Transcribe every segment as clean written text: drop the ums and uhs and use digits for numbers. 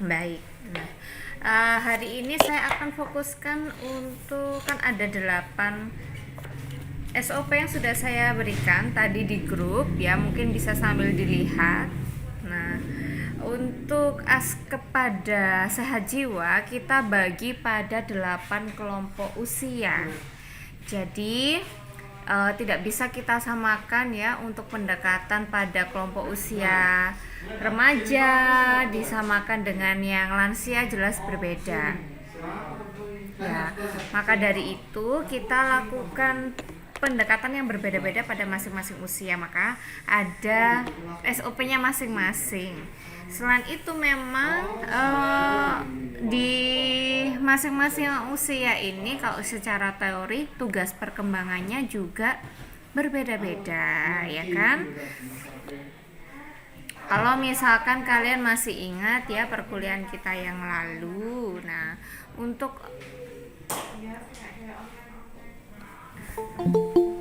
Baik. Nah, hari ini saya akan fokuskan untuk kan ada 8 SOP yang sudah saya berikan tadi di grup ya, mungkin bisa sambil dilihat. Nah, untuk kepada sehat jiwa kita bagi pada 8 kelompok usia. Jadi tidak bisa kita samakan ya untuk pendekatan pada kelompok usia remaja disamakan dengan yang lansia, jelas berbeda ya. Maka dari itu kita lakukan pendekatan yang berbeda-beda pada masing-masing usia, maka ada SOP-nya masing-masing. Selain itu memang di masing-masing usia ini kalau secara teori tugas perkembangannya juga berbeda-beda ya kan. Kalau misalkan kalian masih ingat ya perkuliahan kita yang lalu, nah untuk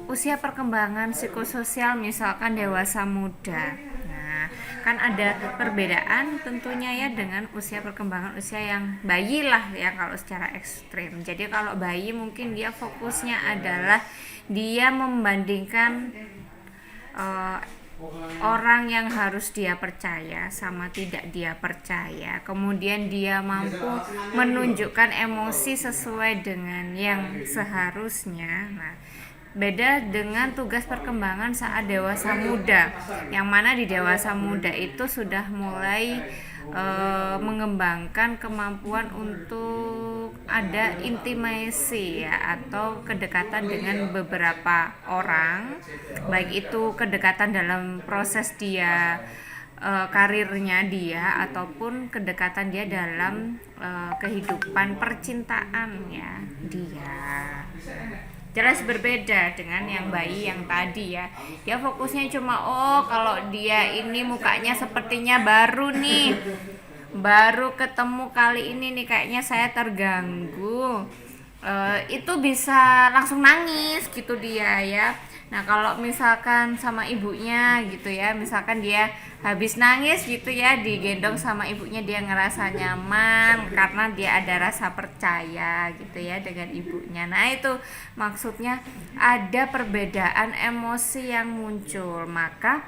usia perkembangan psikososial misalkan dewasa muda, nah kan ada perbedaan tentunya ya dengan usia perkembangan usia yang bayi lah ya kalau secara ekstrim. Jadi kalau bayi mungkin dia fokusnya adalah dia membandingkan orang yang harus dia percaya sama tidak dia percaya, kemudian dia mampu menunjukkan emosi sesuai dengan yang seharusnya. Nah, beda dengan tugas perkembangan saat dewasa muda, yang mana di dewasa muda itu sudah mulai mengembangkan kemampuan untuk ada intimasi ya, atau kedekatan dengan beberapa orang, baik itu kedekatan dalam proses dia karirnya dia ataupun kedekatan dia dalam kehidupan percintaan ya dia. Jelas berbeda dengan yang bayi yang tadi ya. Dia fokusnya cuma kalau dia ini mukanya sepertinya baru nih, baru ketemu kali ini nih kayaknya saya terganggu, itu bisa langsung nangis gitu dia ya. Nah kalau misalkan sama ibunya gitu ya, misalkan dia habis nangis gitu ya, digendong sama ibunya, dia ngerasa nyaman karena dia ada rasa percaya gitu ya dengan ibunya. Nah itu maksudnya ada perbedaan emosi yang muncul. Maka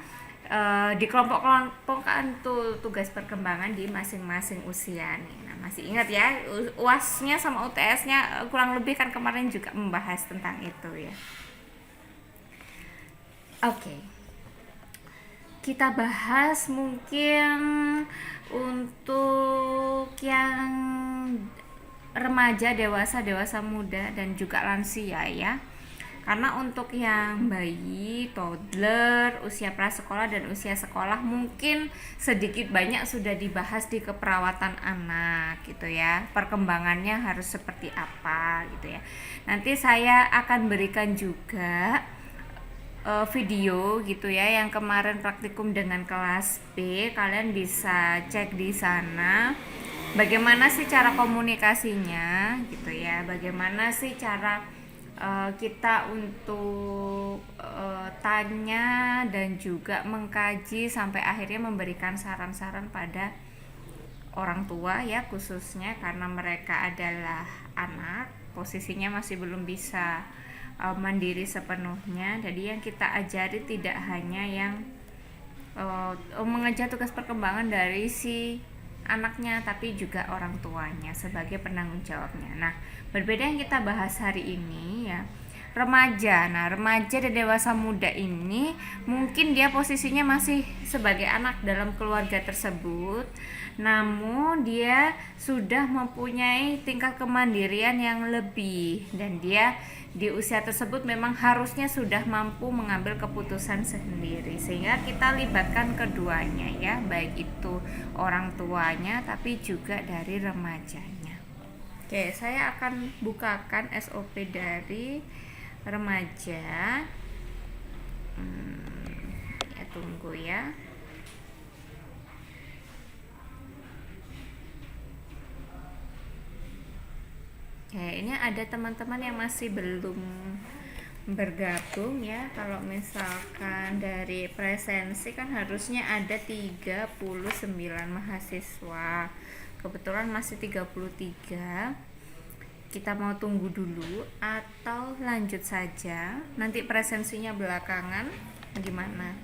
di kelompok-kelompokan tuh tugas perkembangan di masing-masing usia nih. Nah, masih ingat ya UAS-nya sama UTS-nya kurang lebih kan kemarin juga membahas tentang itu ya. Oke. Kita bahas mungkin untuk yang remaja, dewasa muda dan juga lansia ya. Karena untuk yang bayi, toddler, usia prasekolah dan usia sekolah mungkin sedikit banyak sudah dibahas di keperawatan anak gitu ya. Perkembangannya harus seperti apa gitu ya. Nanti saya akan berikan juga video gitu ya yang kemarin praktikum dengan kelas B. Kalian bisa cek di sana bagaimana sih cara komunikasinya gitu ya. Bagaimana sih cara kita untuk tanya dan juga mengkaji sampai akhirnya memberikan saran-saran pada orang tua ya, khususnya karena mereka adalah anak, posisinya masih belum bisa mandiri sepenuhnya. Jadi yang kita ajari tidak hanya yang mengejar tugas perkembangan dari si anaknya, tapi juga orang tuanya sebagai penanggung jawabnya. Nah, berbeda yang kita bahas hari ini ya, remaja. Nah, remaja dan dewasa muda ini mungkin dia posisinya masih sebagai anak dalam keluarga tersebut, namun dia sudah mempunyai tingkat kemandirian yang lebih, dan dia di usia tersebut memang harusnya sudah mampu mengambil keputusan sendiri, sehingga kita libatkan keduanya ya, baik itu orang tuanya tapi juga dari remajanya. Oke, saya akan bukakan SOP dari remaja. Ya tunggu ya. Ini ada teman-teman yang masih belum bergabung ya. Kalau misalkan dari presensi kan harusnya ada 39 mahasiswa. Kebetulan masih 33. Kita mau tunggu dulu atau lanjut saja? Nanti presensinya belakangan gimana?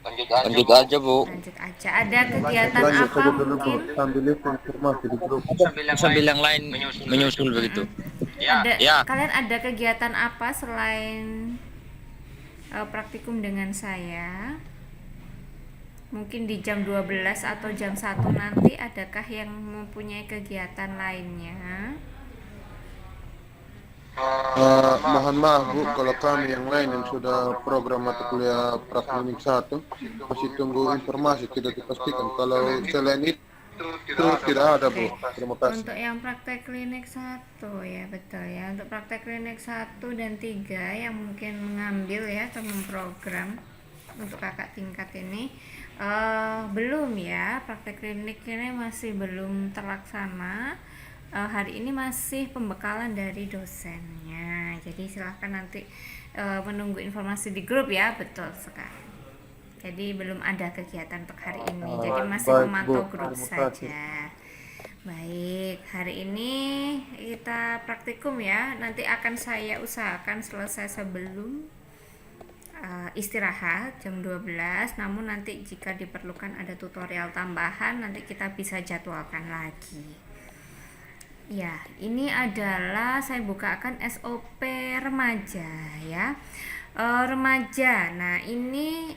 Lanjut aja, Bu. Lanjut aja. Ada kegiatan Lanjut apa saja dulu Bu, mungkin? sambil informasi di grup. Sambil yang lain menyusul begitu. Ada Ya. kalian ada kegiatan apa selain praktikum dengan saya? Mungkin di jam 12 atau jam 1 nanti adakah yang mempunyai kegiatan lainnya? Mohon maaf Bu, kalau kami yang lain yang sudah program mata kuliah praklinik 1 masih tunggu informasi, tidak dipastikan. Kalau selain itu tidak ada Bu. Terima kasih. Untuk yang praktek klinik 1 ya, betul ya. Untuk praktek klinik 1 dan 3 yang mungkin mengambil ya teman program untuk kakak tingkat ini belum ya, praktek klinik ini masih belum terlaksana. Hari ini masih pembekalan dari dosennya, jadi silahkan nanti menunggu informasi di grup ya. Betul sekali, jadi belum ada kegiatan untuk hari ini, jadi masih baik, memantau Bu. grup Terima kasih. saja. Baik, hari ini kita praktikum ya, nanti akan saya usahakan selesai sebelum istirahat jam 12. Namun nanti jika diperlukan ada tutorial tambahan, nanti kita bisa jadwalkan lagi. Ya, ini adalah saya bukakan SOP remaja ya. Remaja. Nah, ini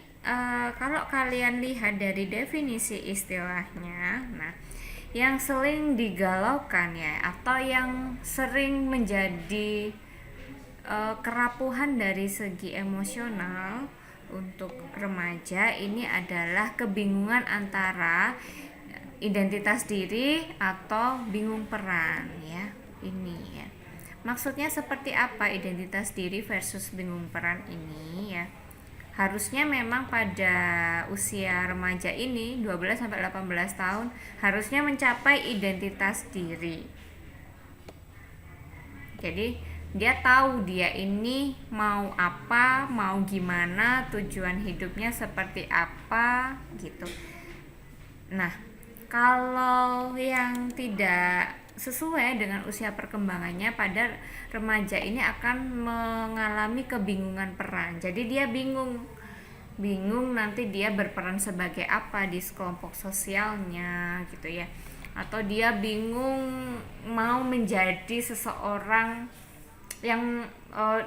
kalau kalian lihat dari definisi istilahnya, nah, yang sering digalaukan ya atau yang sering menjadi kerapuhan dari segi emosional untuk remaja ini adalah kebingungan antara identitas diri atau bingung peran ya. Ini ya. Maksudnya seperti apa identitas diri versus bingung peran ini ya? Harusnya memang pada usia remaja ini 12 sampai 18 tahun harusnya mencapai identitas diri. Jadi dia tahu dia ini mau apa, mau gimana, tujuan hidupnya seperti apa gitu. Nah, kalau yang tidak sesuai dengan usia perkembangannya pada remaja ini akan mengalami kebingungan peran. Jadi dia bingung nanti dia berperan sebagai apa di kelompok sosialnya gitu ya. Atau dia bingung mau menjadi seseorang yang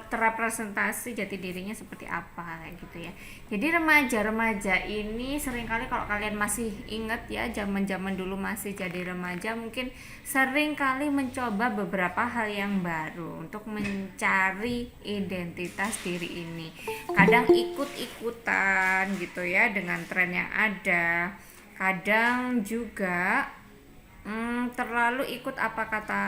terrepresentasi jati dirinya seperti apa kayak gitu ya. Jadi remaja-remaja ini seringkali kalau kalian masih ingat ya zaman-zaman dulu masih jadi remaja mungkin seringkali mencoba beberapa hal yang baru untuk mencari identitas diri ini. Kadang ikut-ikutan gitu ya dengan tren yang ada. Kadang juga terlalu ikut apa kata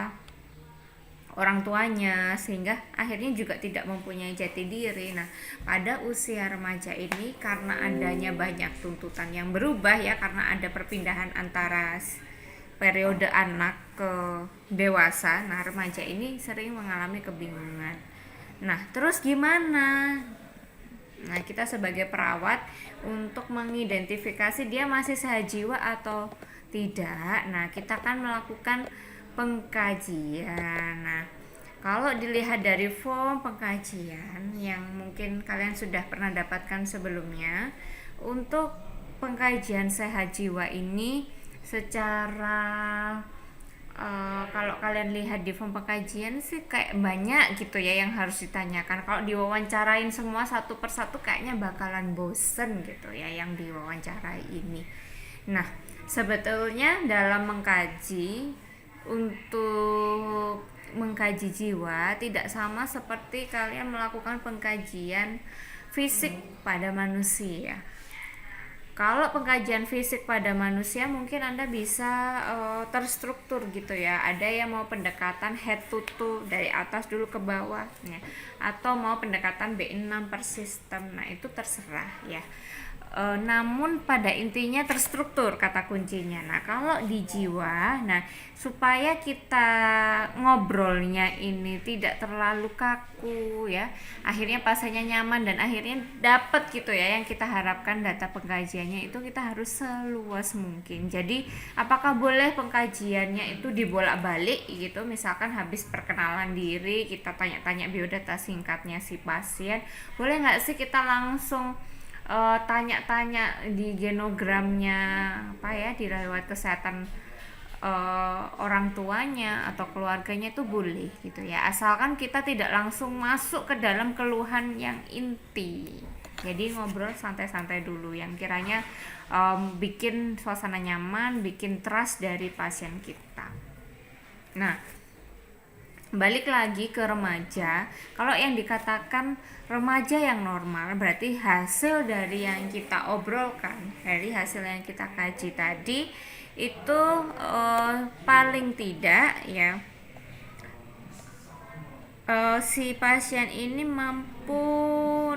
orang tuanya sehingga akhirnya juga tidak mempunyai jati diri. Nah, pada usia remaja ini karena adanya banyak tuntutan yang berubah ya, karena ada perpindahan antara periode anak ke dewasa. Nah, remaja ini sering mengalami kebingungan. Nah, terus gimana? Nah, kita sebagai perawat untuk mengidentifikasi dia masih sehat jiwa atau tidak. Nah, kita kan melakukan pengkajian. Nah, kalau dilihat dari form pengkajian yang mungkin kalian sudah pernah dapatkan sebelumnya, untuk pengkajian sehat jiwa ini secara kalau kalian lihat di form pengkajian sih kayak banyak gitu ya yang harus ditanyakan. Kalau diwawancarain semua satu persatu kayaknya bakalan bosen gitu ya yang diwawancarai ini. Nah, sebetulnya dalam mengkaji, untuk mengkaji jiwa tidak sama seperti kalian melakukan pengkajian fisik pada manusia. Kalau pengkajian fisik pada manusia mungkin Anda bisa terstruktur gitu ya. Ada yang mau pendekatan head to toe dari atas dulu ke bawah ya. Atau mau pendekatan B6 per sistem. Nah, itu terserah ya. Namun pada intinya terstruktur kata kuncinya. Nah, kalau di jiwa, nah supaya kita ngobrolnya ini tidak terlalu kaku ya, akhirnya pasiennya nyaman dan akhirnya dapat gitu ya yang kita harapkan data pengkajiannya medianya itu kita harus seluas mungkin. Jadi apakah boleh pengkajiannya itu dibolak-balik gitu, misalkan habis perkenalan diri kita tanya-tanya biodata singkatnya si pasien, boleh nggak sih kita langsung tanya-tanya di genogramnya apa ya, di riwayat kesehatan orang tuanya atau keluarganya, itu boleh gitu ya, asalkan kita tidak langsung masuk ke dalam keluhan yang inti. Jadi ngobrol santai-santai dulu yang kiranya bikin suasana nyaman, bikin trust dari pasien kita. Nah, balik lagi ke remaja. Kalau yang dikatakan remaja yang normal, berarti hasil dari yang kita obrolkan, dari hasil yang kita kaji tadi itu paling tidak ya si pasien ini mampu,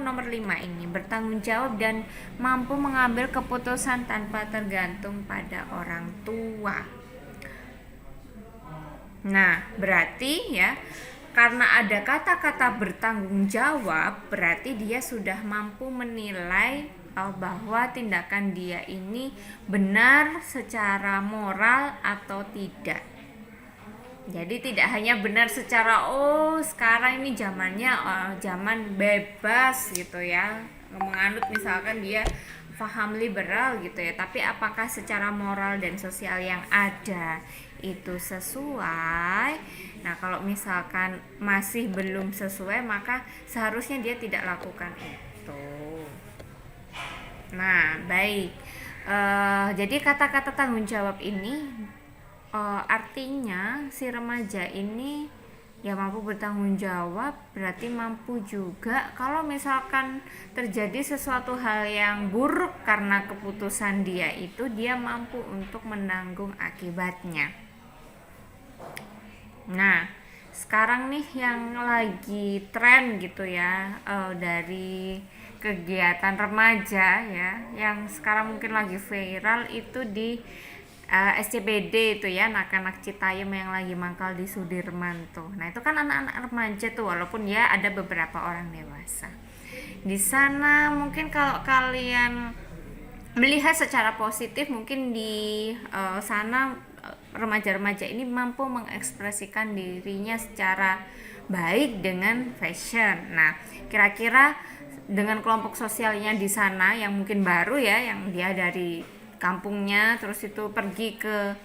nomor 5 ini, bertanggung jawab dan mampu mengambil keputusan tanpa tergantung pada orang tua. Nah, berarti ya, karena ada kata-kata bertanggung jawab, berarti dia sudah mampu menilai bahwa tindakan dia ini benar secara moral atau tidak. Jadi tidak hanya benar secara sekarang ini zamannya zaman bebas gitu ya, menganut misalkan dia paham liberal gitu ya, tapi apakah secara moral dan sosial yang ada itu sesuai? Nah, kalau misalkan masih belum sesuai, maka seharusnya dia tidak lakukan itu. Nah, baik. Jadi kata-kata tanggung jawab ini artinya si remaja ini ya mampu bertanggung jawab, berarti mampu juga kalau misalkan terjadi sesuatu hal yang buruk karena keputusan dia itu, dia mampu untuk menanggung akibatnya. Nah, sekarang nih yang lagi tren gitu ya, dari kegiatan remaja ya, yang sekarang mungkin lagi viral itu di SCBD itu ya, anak-anak Citayam yang lagi mangkal di Sudirman tuh. Nah, itu kan anak-anak remaja tuh, walaupun ya ada beberapa orang dewasa di sana. Mungkin kalau kalian melihat secara positif, mungkin di sana remaja-remaja ini mampu mengekspresikan dirinya secara baik dengan fashion. Nah, kira-kira dengan kelompok sosialnya di sana yang mungkin baru ya, yang dia dari kampungnya terus itu pergi ke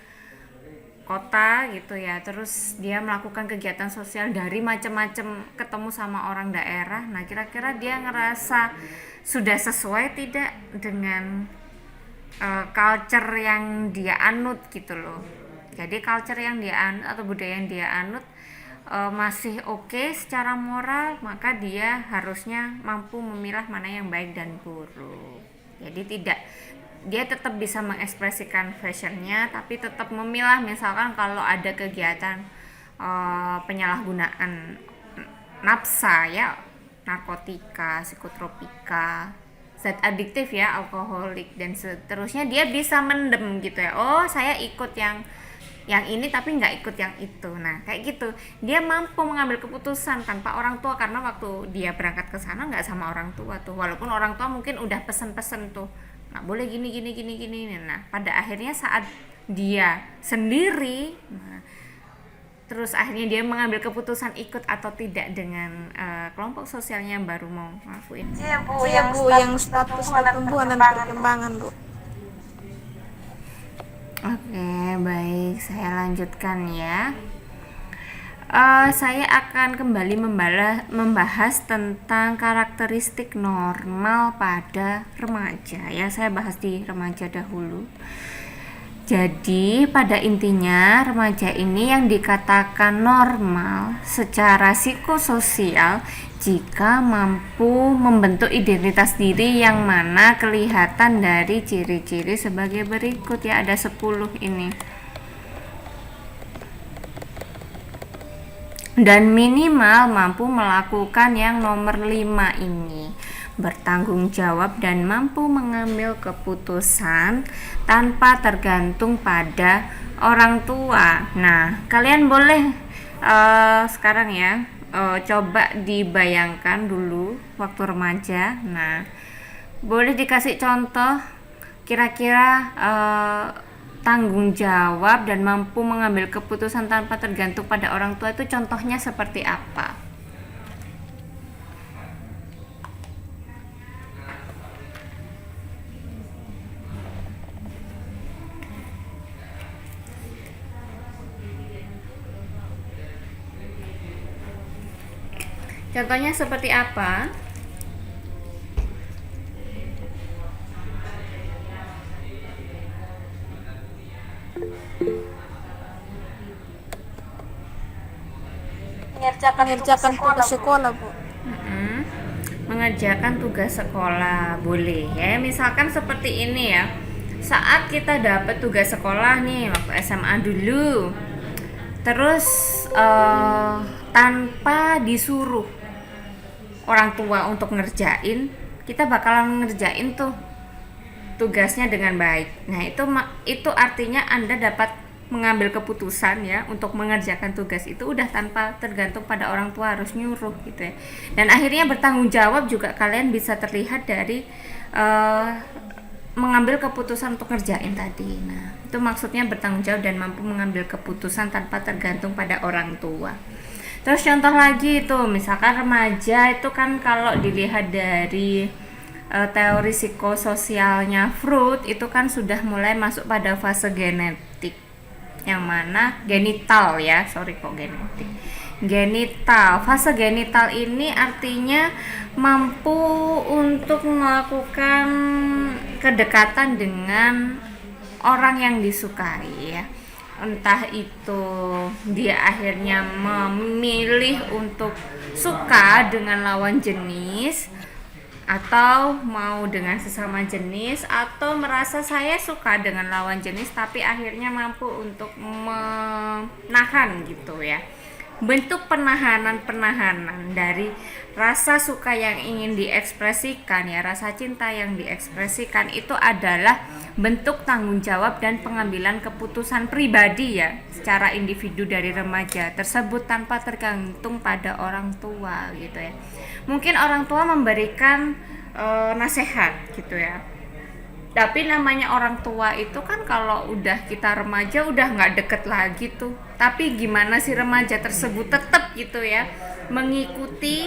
kota gitu ya, terus dia melakukan kegiatan sosial dari macam-macam, ketemu sama orang daerah. Nah, kira-kira dia ngerasa sudah sesuai tidak dengan culture yang dia anut gitu loh. Jadi culture yang dia anut atau budaya yang dia anut masih oke secara moral, maka dia harusnya mampu memilah mana yang baik dan buruk. Jadi dia tetap bisa mengekspresikan fashionnya, tapi tetap memilah, misalkan kalau ada kegiatan penyalahgunaan nafsa ya, narkotika, psikotropika, zat adiktif ya, alkoholik dan seterusnya, dia bisa mendem gitu ya, saya ikut yang ini tapi nggak ikut yang itu. Nah, kayak gitu dia mampu mengambil keputusan tanpa orang tua, karena waktu dia berangkat ke sana nggak sama orang tua tuh, walaupun orang tua mungkin udah pesen-pesen tuh nggak boleh gini. Nah, pada akhirnya saat dia sendiri, terus akhirnya dia mengambil keputusan ikut atau tidak dengan kelompok sosialnya yang baru mau ngelakuin. Iya bu, yang status pertumbuhan dan perkembangan bu. Oke, baik, saya lanjutkan ya. Saya akan kembali membahas tentang karakteristik normal pada remaja ya. Saya bahas di remaja dahulu. Jadi pada intinya remaja ini yang dikatakan normal secara psikososial jika mampu membentuk identitas diri yang mana kelihatan dari ciri-ciri sebagai berikut ya, ada 10 ini. Dan minimal mampu melakukan yang nomor 5 ini, bertanggung jawab dan mampu mengambil keputusan tanpa tergantung pada orang tua. Nah, kalian boleh sekarang ya coba dibayangkan dulu waktu remaja. Nah, boleh dikasih contoh kira-kira tanggung jawab dan mampu mengambil keputusan tanpa tergantung pada orang tua itu contohnya seperti apa? Contohnya seperti apa? Mengerjakan tugas sekolah, Bu. Mm-mm. Mengerjakan tugas sekolah boleh ya, misalkan seperti ini ya, saat kita dapat tugas sekolah nih waktu SMA dulu, terus tanpa disuruh orang tua untuk ngerjain, kita bakalan ngerjain tuh tugasnya dengan baik. Nah itu artinya Anda dapat mengambil keputusan ya untuk mengerjakan tugas itu udah tanpa tergantung pada orang tua harus nyuruh gitu ya. Dan akhirnya bertanggung jawab juga kalian bisa terlihat dari mengambil keputusan untuk ngerjain tadi. Nah itu maksudnya bertanggung jawab dan mampu mengambil keputusan tanpa tergantung pada orang tua. Terus contoh lagi itu misalkan remaja itu kan kalau dilihat dari teori psikososialnya Freud itu kan sudah mulai masuk pada fase genetik, yang mana genital ya, genital. Fase genital ini artinya mampu untuk melakukan kedekatan dengan orang yang disukai ya, entah itu dia akhirnya memilih untuk suka dengan lawan jenis atau mau dengan sesama jenis, atau merasa saya suka dengan lawan jenis tapi akhirnya mampu untuk menahan gitu ya. Bentuk penahanan dari rasa suka yang ingin diekspresikan ya, rasa cinta yang diekspresikan itu adalah bentuk tanggung jawab dan pengambilan keputusan pribadi ya secara individu dari remaja tersebut tanpa tergantung pada orang tua gitu ya. Mungkin orang tua memberikan nasihat gitu ya, tapi namanya orang tua itu kan kalau udah kita remaja udah nggak deket lagi tuh. Tapi gimana si remaja tersebut tetap gitu ya mengikuti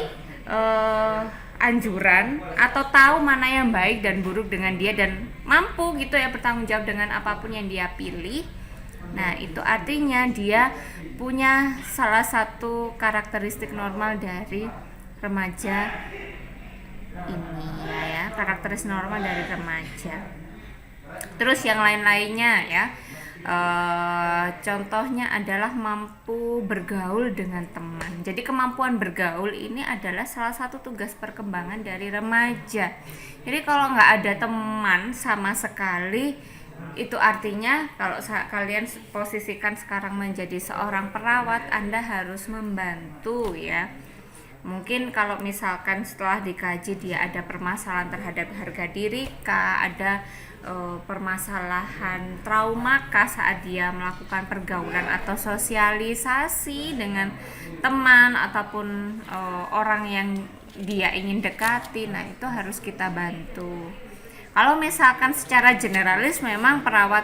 anjuran atau tahu mana yang baik dan buruk dengan dia dan mampu gitu ya bertanggung jawab dengan apapun yang dia pilih. Nah itu artinya dia punya salah satu karakteristik normal dari remaja ini ya, karakteristik normal dari remaja. Terus yang lain-lainnya ya, contohnya adalah mampu bergaul dengan teman. Jadi kemampuan bergaul ini adalah salah satu tugas perkembangan dari remaja. Jadi kalau nggak ada teman sama sekali, itu artinya kalau kalian posisikan sekarang menjadi seorang perawat, Anda harus membantu ya. Mungkin kalau misalkan setelah dikaji dia ada permasalahan terhadap harga diri kah, ada permasalahan trauma kah saat dia melakukan pergaulan atau sosialisasi dengan teman ataupun orang yang dia ingin dekati, nah itu harus kita bantu. Kalau misalkan secara generalis memang perawat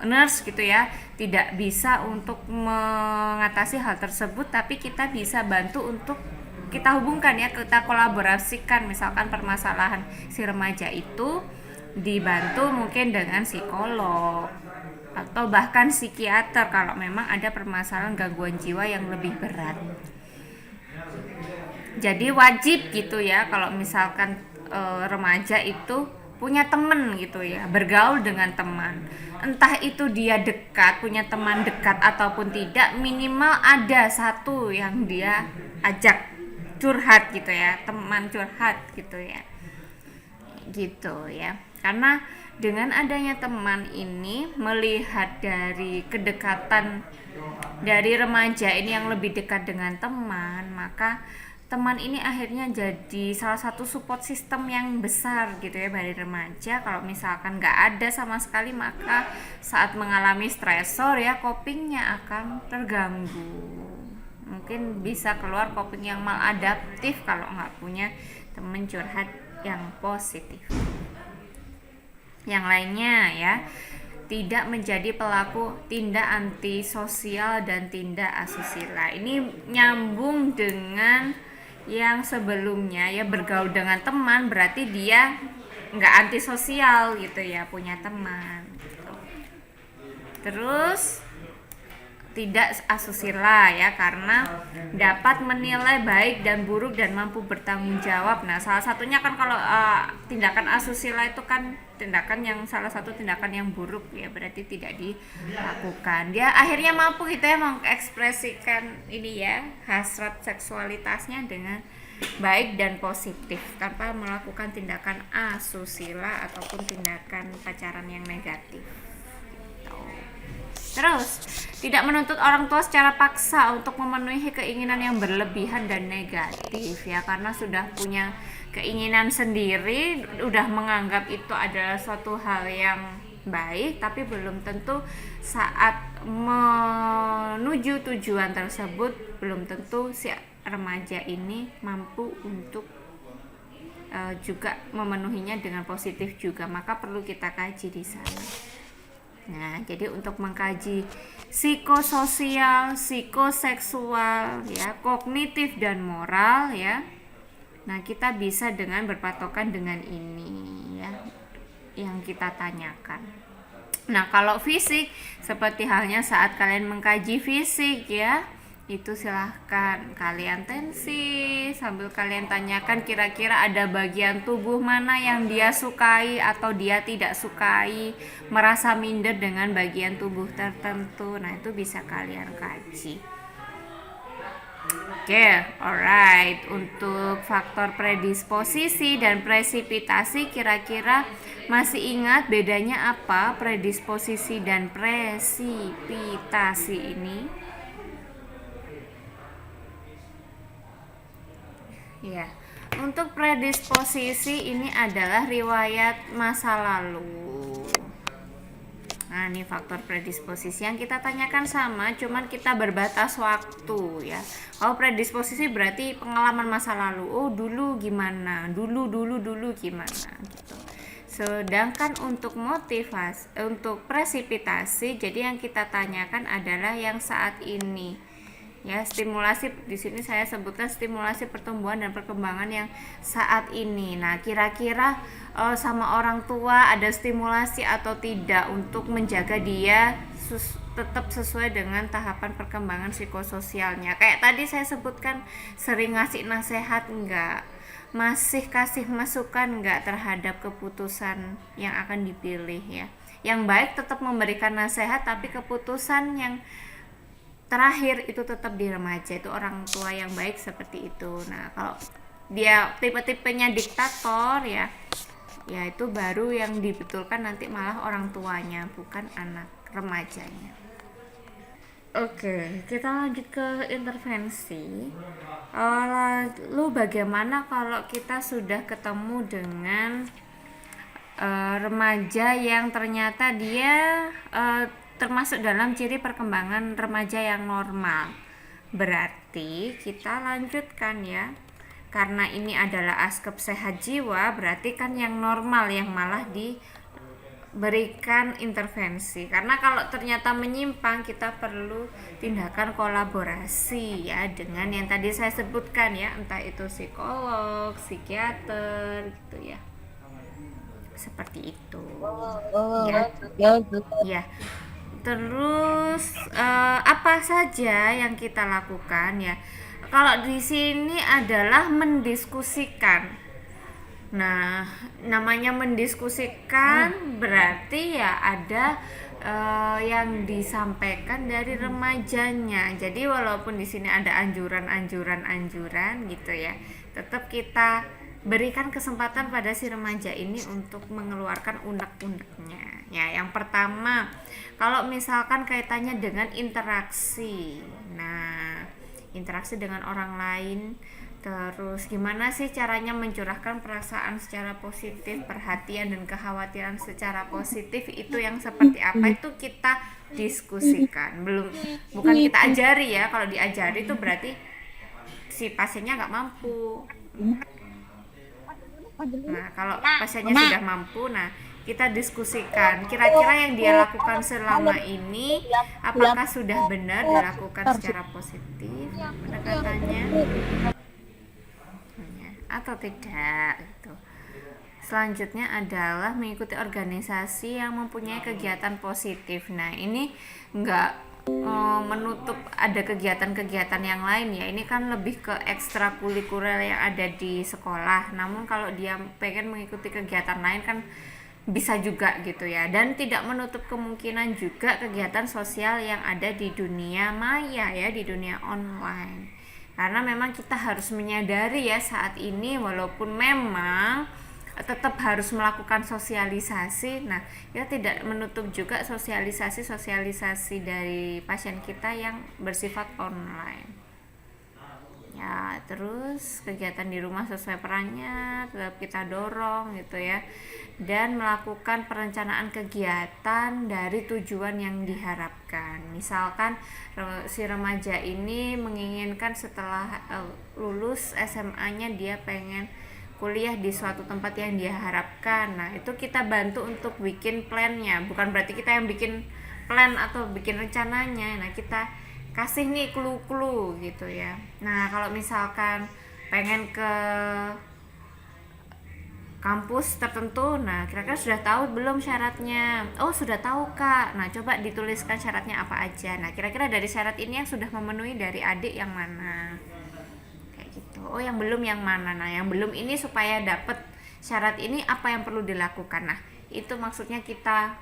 nurse gitu ya tidak bisa untuk mengatasi hal tersebut, tapi kita bisa bantu untuk kita hubungkan ya, kita kolaborasikan. Misalkan permasalahan si remaja itu dibantu mungkin dengan psikolog atau bahkan psikiater kalau memang ada permasalahan gangguan jiwa yang lebih berat. Jadi wajib gitu ya kalau misalkan remaja itu punya teman gitu ya, bergaul dengan teman. Entah itu dia dekat, punya teman dekat ataupun tidak, minimal ada satu yang dia ajak curhat gitu ya, teman curhat gitu ya. Gitu ya. Karena dengan adanya teman ini, melihat dari kedekatan dari remaja ini yang lebih dekat dengan teman, maka teman ini akhirnya jadi salah satu support system yang besar gitu ya dari remaja. Kalau misalkan nggak ada sama sekali, maka saat mengalami stresor ya copingnya akan terganggu. Mungkin bisa keluar coping yang maladaptif kalau nggak punya teman curhat yang positif. Yang lainnya ya, tidak menjadi pelaku tindak antisosial dan tindak asusila. Ini nyambung dengan yang sebelumnya ya, bergaul dengan teman berarti dia nggak antisosial gitu ya, punya teman gitu. Terus tidak asusila ya, karena dapat menilai baik dan buruk dan mampu bertanggung jawab. Nah, salah satunya kan kalau tindakan asusila itu kan tindakan yang salah satu tindakan yang buruk ya, berarti tidak dilakukan. Dia akhirnya mampu gitu ya mengekspresikan ini ya, hasrat seksualitasnya dengan baik dan positif tanpa melakukan tindakan asusila ataupun tindakan pacaran yang negatif. Terus, tidak menuntut orang tua secara paksa untuk memenuhi keinginan yang berlebihan dan negatif ya, karena sudah punya keinginan sendiri, udah menganggap itu adalah suatu hal yang baik, tapi belum tentu saat menuju tujuan tersebut belum tentu si remaja ini mampu untuk juga memenuhinya dengan positif juga, maka perlu kita kaji di sana. Nah, jadi untuk mengkaji psikososial, psikoseksual, ya, kognitif dan moral, ya. Nah, kita bisa dengan berpatokan dengan ini, ya, yang kita tanyakan. Nah, kalau fisik, seperti halnya saat kalian mengkaji fisik, ya, itu silahkan kalian tensi sambil kalian tanyakan kira-kira ada bagian tubuh mana yang dia sukai atau dia tidak sukai, merasa minder dengan bagian tubuh tertentu. Nah, itu bisa kalian kaji. Oke, alright. Untuk faktor predisposisi dan presipitasi, kira-kira masih ingat bedanya apa predisposisi dan presipitasi ini? Ya, untuk predisposisi ini adalah riwayat masa lalu. Nah, ini faktor predisposisi yang kita tanyakan sama, cuman kita berbatas waktu ya. Kalau predisposisi berarti pengalaman masa lalu. Oh, dulu gimana? Dulu gimana gitu. Sedangkan untuk motivasi, untuk presipitasi, jadi yang kita tanyakan adalah yang saat ini. Ya, stimulasi di sini saya sebutkan stimulasi pertumbuhan dan perkembangan yang saat ini. Nah, kira-kira sama orang tua ada stimulasi atau tidak untuk menjaga dia tetap sesuai dengan tahapan perkembangan psikososialnya. Kayak tadi saya sebutkan, sering ngasih nasihat enggak? Masih kasih masukan enggak terhadap keputusan yang akan dipilih ya. Yang baik tetap memberikan nasihat, tapi keputusan yang terakhir itu tetap di remaja, itu orang tua yang baik seperti itu. Nah, kalau dia tipe-tipenya diktator ya itu baru yang dibetulkan nanti malah orang tuanya, bukan anak remajanya. Oke, kita lanjut ke intervensi. Lalu bagaimana kalau kita sudah ketemu dengan remaja yang ternyata dia termasuk dalam ciri perkembangan remaja yang normal? Berarti kita lanjutkan ya, karena ini adalah askep sehat jiwa, berarti kan yang normal yang malah diberikan intervensi. Karena kalau ternyata menyimpang, kita perlu tindakan kolaborasi ya dengan yang tadi saya sebutkan ya, entah itu psikolog, psikiater gitu ya, seperti itu ya. Terus apa saja yang kita lakukan ya? Kalau di sini adalah mendiskusikan. Nah, namanya mendiskusikan berarti ya ada yang disampaikan dari remajanya. Jadi walaupun di sini ada anjuran gitu ya, tetap kita berikan kesempatan pada si remaja ini untuk mengeluarkan unek-uneknya. Ya, yang pertama, kalau misalkan kaitannya dengan interaksi. Nah, interaksi dengan orang lain, terus gimana sih caranya mencurahkan perasaan secara positif, perhatian dan kekhawatiran secara positif, itu yang seperti apa itu kita diskusikan. Bukan kita ajari ya. Kalau diajari itu berarti si pasiennya nggak mampu. Nah, kalau pasiennya sudah mampu, nah kita diskusikan kira-kira yang dia lakukan selama ini apakah sudah benar dilakukan secara positif pendekatannya atau tidak gitu. Selanjutnya adalah mengikuti organisasi yang mempunyai kegiatan positif. Nah, ini enggak menutup ada kegiatan-kegiatan yang lain ya. Ini kan lebih ke ekstrakurikuler yang ada di sekolah. Namun kalau dia pengen mengikuti kegiatan lain kan bisa juga gitu ya. Dan tidak menutup kemungkinan juga kegiatan sosial yang ada di dunia maya ya, di dunia online. Karena memang kita harus menyadari ya saat ini walaupun memang tetap harus melakukan sosialisasi. Nah, kita tidak menutup juga sosialisasi dari pasien kita yang bersifat online. Ya, terus kegiatan di rumah sesuai perannya tetap kita dorong gitu ya. Dan melakukan perencanaan kegiatan dari tujuan yang diharapkan. Misalkan si remaja ini menginginkan setelah lulus SMA-nya dia pengen kuliah di suatu tempat yang dia harapkan. Nah, itu kita bantu untuk bikin plannya. Bukan berarti kita yang bikin plan atau bikin rencananya. Nah, kita kasih nih clue-clue gitu ya. Nah, kalau misalkan pengen ke kampus tertentu, nah kira-kira sudah tahu belum syaratnya? Oh, sudah tahu Kak. Nah, coba dituliskan syaratnya apa aja. Nah, kira-kira dari syarat ini yang sudah memenuhi dari adik yang mana? Oh, yang belum yang mana? Nah, yang belum ini supaya dapat syarat ini apa yang perlu dilakukan? Nah, itu maksudnya kita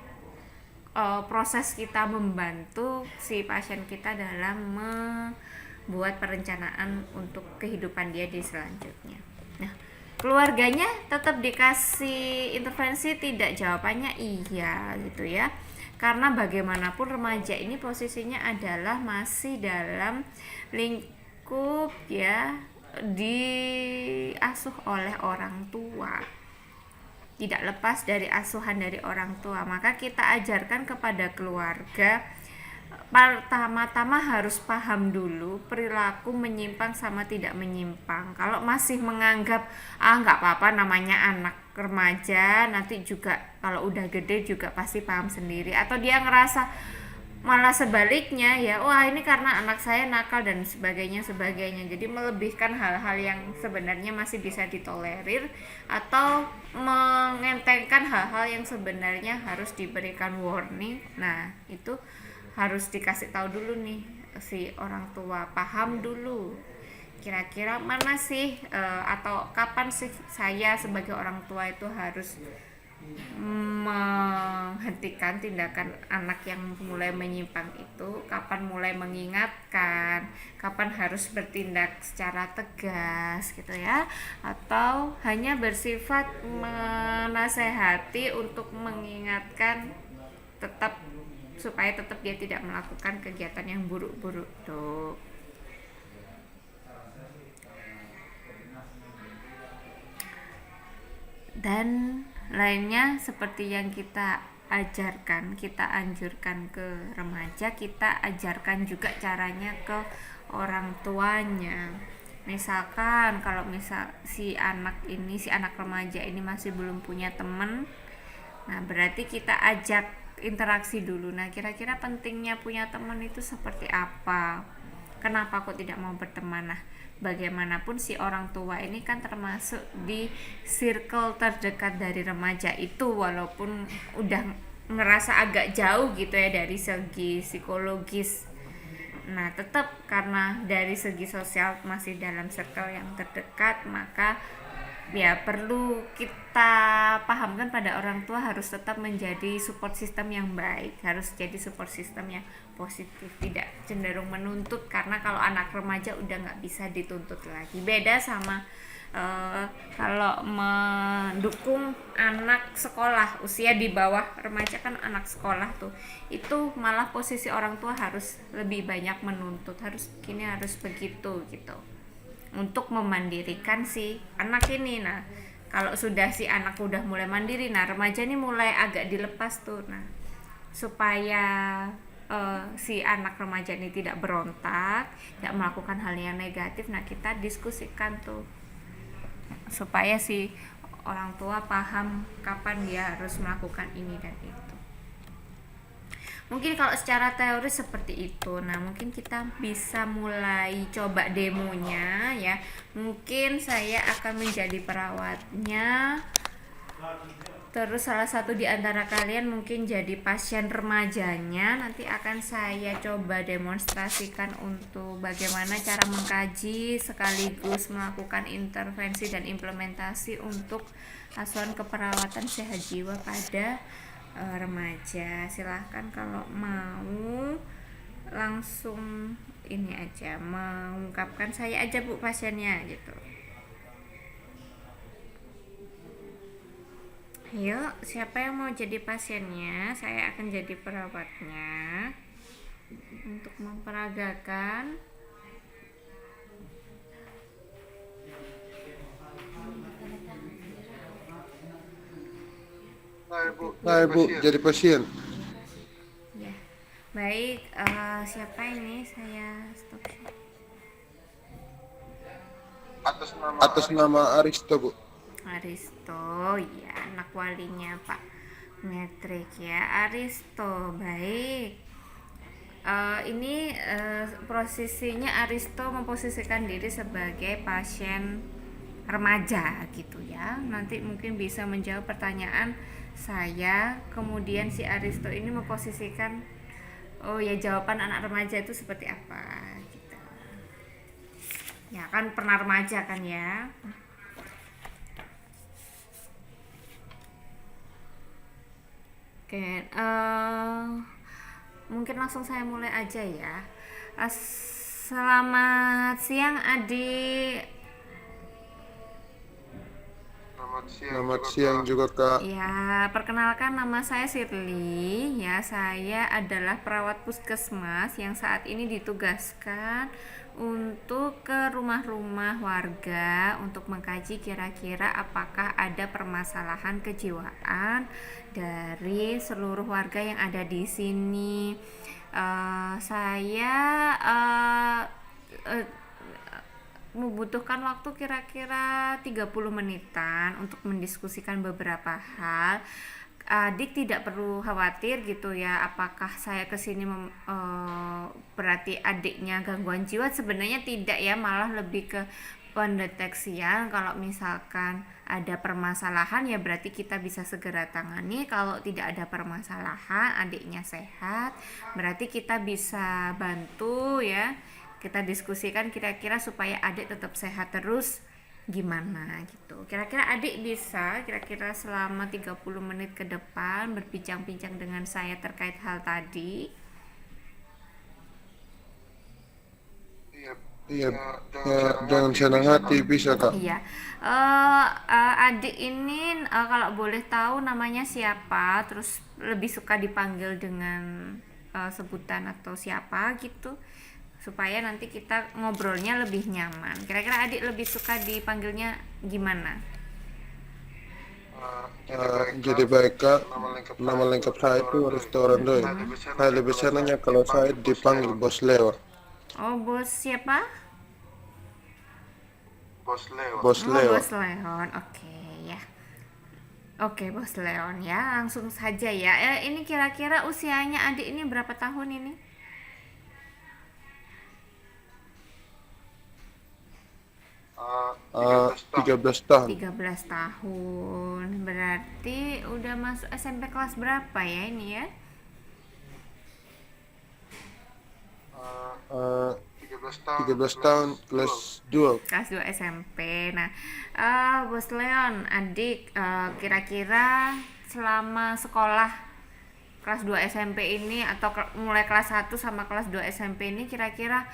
proses kita membantu si pasien kita dalam membuat perencanaan untuk kehidupan dia di selanjutnya. Nah, keluarganya tetap dikasih intervensi tidak? Jawabannya iya gitu ya. Karena bagaimanapun remaja ini posisinya adalah masih dalam lingkup ya, diasuh oleh orang tua, tidak lepas dari asuhan dari orang tua. Maka kita ajarkan kepada keluarga pertama-tama harus paham dulu perilaku menyimpang sama tidak menyimpang. Kalau masih menganggap nggak apa-apa namanya anak remaja, nanti juga kalau udah gede juga pasti paham sendiri, atau dia ngerasa malah sebaliknya ya, wah ini karena anak saya nakal dan sebagainya, jadi melebihkan hal-hal yang sebenarnya masih bisa ditolerir atau mengentengkan hal-hal yang sebenarnya harus diberikan warning. Nah, itu harus dikasih tahu dulu nih si orang tua, paham dulu kira-kira mana sih atau kapan sih saya sebagai orang tua itu harus menghentikan tindakan anak yang mulai menyimpang itu, kapan mulai mengingatkan, kapan harus bertindak secara tegas gitu ya, atau hanya bersifat menasehati untuk mengingatkan supaya tetap dia tidak melakukan kegiatan yang buruk-buruk tuh. Dan lainnya seperti yang kita ajarkan, kita anjurkan ke remaja, kita ajarkan juga caranya ke orang tuanya. Misalkan kalau si anak remaja ini masih belum punya teman, nah berarti kita ajak interaksi dulu. Nah, kira-kira pentingnya punya teman itu seperti apa? Kenapa kok tidak mau berteman? Nah, bagaimanapun si orang tua ini kan termasuk di circle terdekat dari remaja itu, walaupun udah ngerasa agak jauh gitu ya dari segi psikologis. Nah, tetap karena dari segi sosial masih dalam circle yang terdekat, maka ya perlu kita pahamkan pada orang tua harus tetap menjadi support system yang baik, harus jadi support system yang positif, tidak cenderung menuntut, karena kalau anak remaja udah nggak bisa dituntut lagi. Beda sama kalau mendukung anak sekolah usia di bawah remaja, kan anak sekolah tuh itu malah posisi orang tua harus lebih banyak menuntut, harus begini, harus begitu gitu, untuk memandirikan si anak ini. Nah, kalau sudah si anak udah mulai mandiri, nah remaja ini mulai agak dilepas tuh. Nah, supaya si anak remaja ini tidak berontak, tidak melakukan hal yang negatif, nah kita diskusikan tuh supaya si orang tua paham kapan dia harus melakukan ini dan itu. Mungkin kalau secara teori seperti itu. Nah, mungkin kita bisa mulai coba demonya ya. Mungkin saya akan menjadi perawatnya. Terus salah satu di antara kalian mungkin jadi pasien remajanya. Nanti akan saya coba demonstrasikan untuk bagaimana cara mengkaji sekaligus melakukan intervensi dan implementasi untuk asuhan keperawatan sehat jiwa pada remaja. Silahkan kalau mau langsung ini aja mengungkapkan, saya aja Bu pasiennya gitu. Yuk, siapa yang mau jadi pasiennya? Saya akan jadi perawatnya untuk memperagakan. Nah, Ibu jadi pasien. Ya, baik. Siapa ini? Saya stop. Atas nama Aristo, Bu. Aristo, ya, anak walinya Pak Metrik ya. Aristo, baik. Ini posisinya Aristo memposisikan diri sebagai pasien remaja gitu ya. Nanti mungkin bisa menjawab pertanyaan saya. Kemudian si Aristo ini memposisikan, oh ya, jawaban anak remaja itu seperti apa gitu. Ya kan pernah remaja kan ya. Oke, mungkin langsung saya mulai aja ya. Selamat siang adik. Selamat siang juga, Kak. Ya, perkenalkan nama saya Shirley. Ya, saya adalah perawat puskesmas yang saat ini ditugaskan untuk ke rumah-rumah warga untuk mengkaji kira-kira apakah ada permasalahan kejiwaan dari seluruh warga yang ada di sini. Saya membutuhkan waktu kira-kira 30 menitan untuk mendiskusikan beberapa hal. Adik tidak perlu khawatir gitu ya, apakah saya kesini berarti adiknya gangguan jiwa. Sebenarnya tidak ya, malah lebih ke pendeteksian. Kalau misalkan ada permasalahan ya berarti kita bisa segera tangani. Kalau tidak ada permasalahan, adiknya sehat, berarti kita bisa bantu ya. Kita diskusikan kira-kira supaya adik tetap sehat terus gimana gitu. Kira-kira adik bisa kira-kira selama 30 menit ke depan berbincang-bincang dengan saya terkait hal tadi. Iya, ya, dengan senang hati bisa, Kak. Iya. Adik ini kalau boleh tahu namanya siapa, terus lebih suka dipanggil dengan sebutan atau siapa gitu, supaya nanti kita ngobrolnya lebih nyaman. Kira-kira adik lebih suka dipanggilnya gimana? Jadi baik, Kak. Nama lengkap saya itu Restoran Doi. Saya lebih senangnya kalau saya dipanggil Bos Leo. Oh, bos siapa? Bos Oh, Leo. bos Leon. Oke ya. Oke, bos Leon ya. Langsung saja ya. Ini kira-kira usianya adik ini berapa tahun ini? 13 tahun. 13 tahun. Berarti udah masuk SMP kelas berapa ya ini ya? 13 tahun kelas 2. Kelas 2 SMP. Nah, Bos Leon, adik, kira-kira selama sekolah kelas 2 SMP ini atau mulai kelas 1 sama kelas 2 SMP ini kira-kira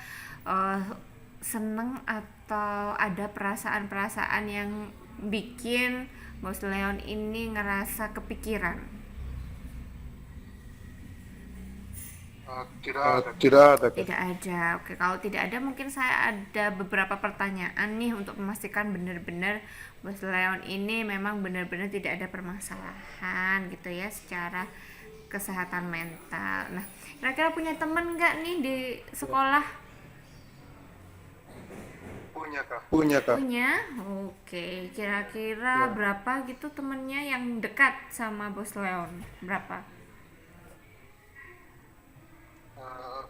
seneng atau ada perasaan-perasaan yang bikin Bos Leon ini ngerasa kepikiran? Tidak ada, Kak. Tidak ada. Oke, kalau tidak ada mungkin saya ada beberapa pertanyaan nih untuk memastikan benar-benar Bos Leon ini memang benar-benar tidak ada permasalahan gitu ya secara kesehatan mental. Nah, kira-kira punya teman nggak nih di sekolah? Punya kak. Punya? Oke, kira-kira berapa gitu temennya yang dekat sama Bos Leon? Berapa?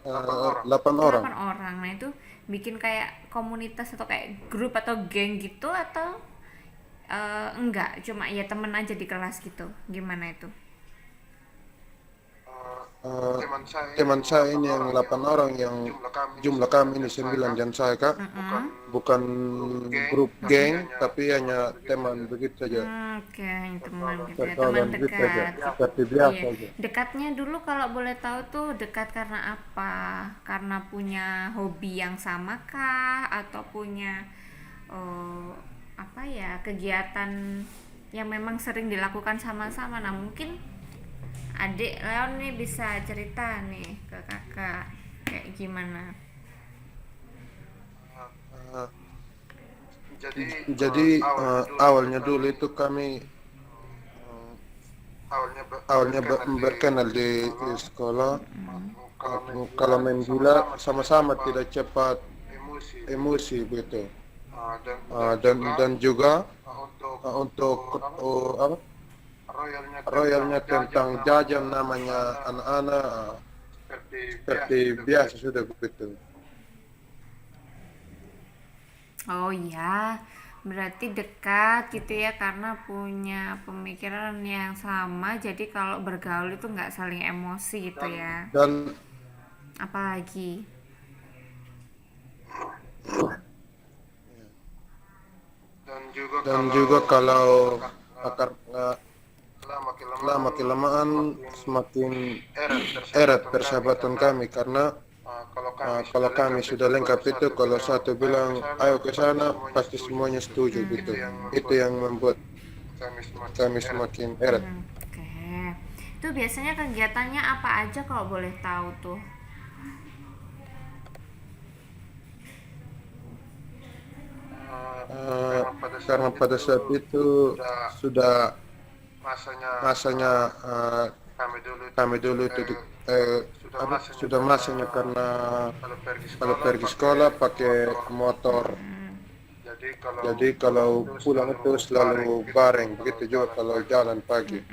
8 orang. 8 orang. Nah itu bikin kayak komunitas atau kayak grup atau geng gitu atau enggak? Cuma ya temen aja di kelas gitu. Gimana itu? Teman saya ini yang 8 orang yang jumlah kami ini 9 dan saya kak. Bukan grup geng tapi hanya teman begitu saja. Oke, teman gitu ya, teman Pergaulan begitu saja. dekat. Seperti biasa Iya. aja. Dekatnya dulu kalau boleh tahu tuh dekat karena apa? Karena punya hobi yang sama kah? Atau punya apa ya, kegiatan yang memang sering dilakukan sama-sama? Nah mungkin adik Leon nih bisa cerita nih ke kakak kayak gimana? Jadi awalnya dulu itu kami awalnya berkenal di sekolah. Kalau main bola sama-sama tidak cepat emosi begitu. Dan juga untuk apa? Royalnya tentang jajan namanya anak-anak seperti biasa sudah begitu. Oh iya, berarti dekat gitu ya karena punya pemikiran yang sama. Jadi kalau bergaul itu nggak saling emosi gitu ya. Dan Apalagi? juga kalau akar lama kelamaan semakin erat persahabatan kami karena kalau kami sudah lengkap itu kalau satu bilang ayo ke sana pasti semuanya setuju gitu. Itu yang membuat kami semakin erat. Oke. Itu biasanya kegiatannya apa aja kalau boleh tahu tuh? Karena pada saat itu sudah masanya kami dulu itu sudah masanya karena kalau pergi sekolah pakai motor. Jadi kalau pulang itu selalu bareng, begitu juga kalau jalan pagi.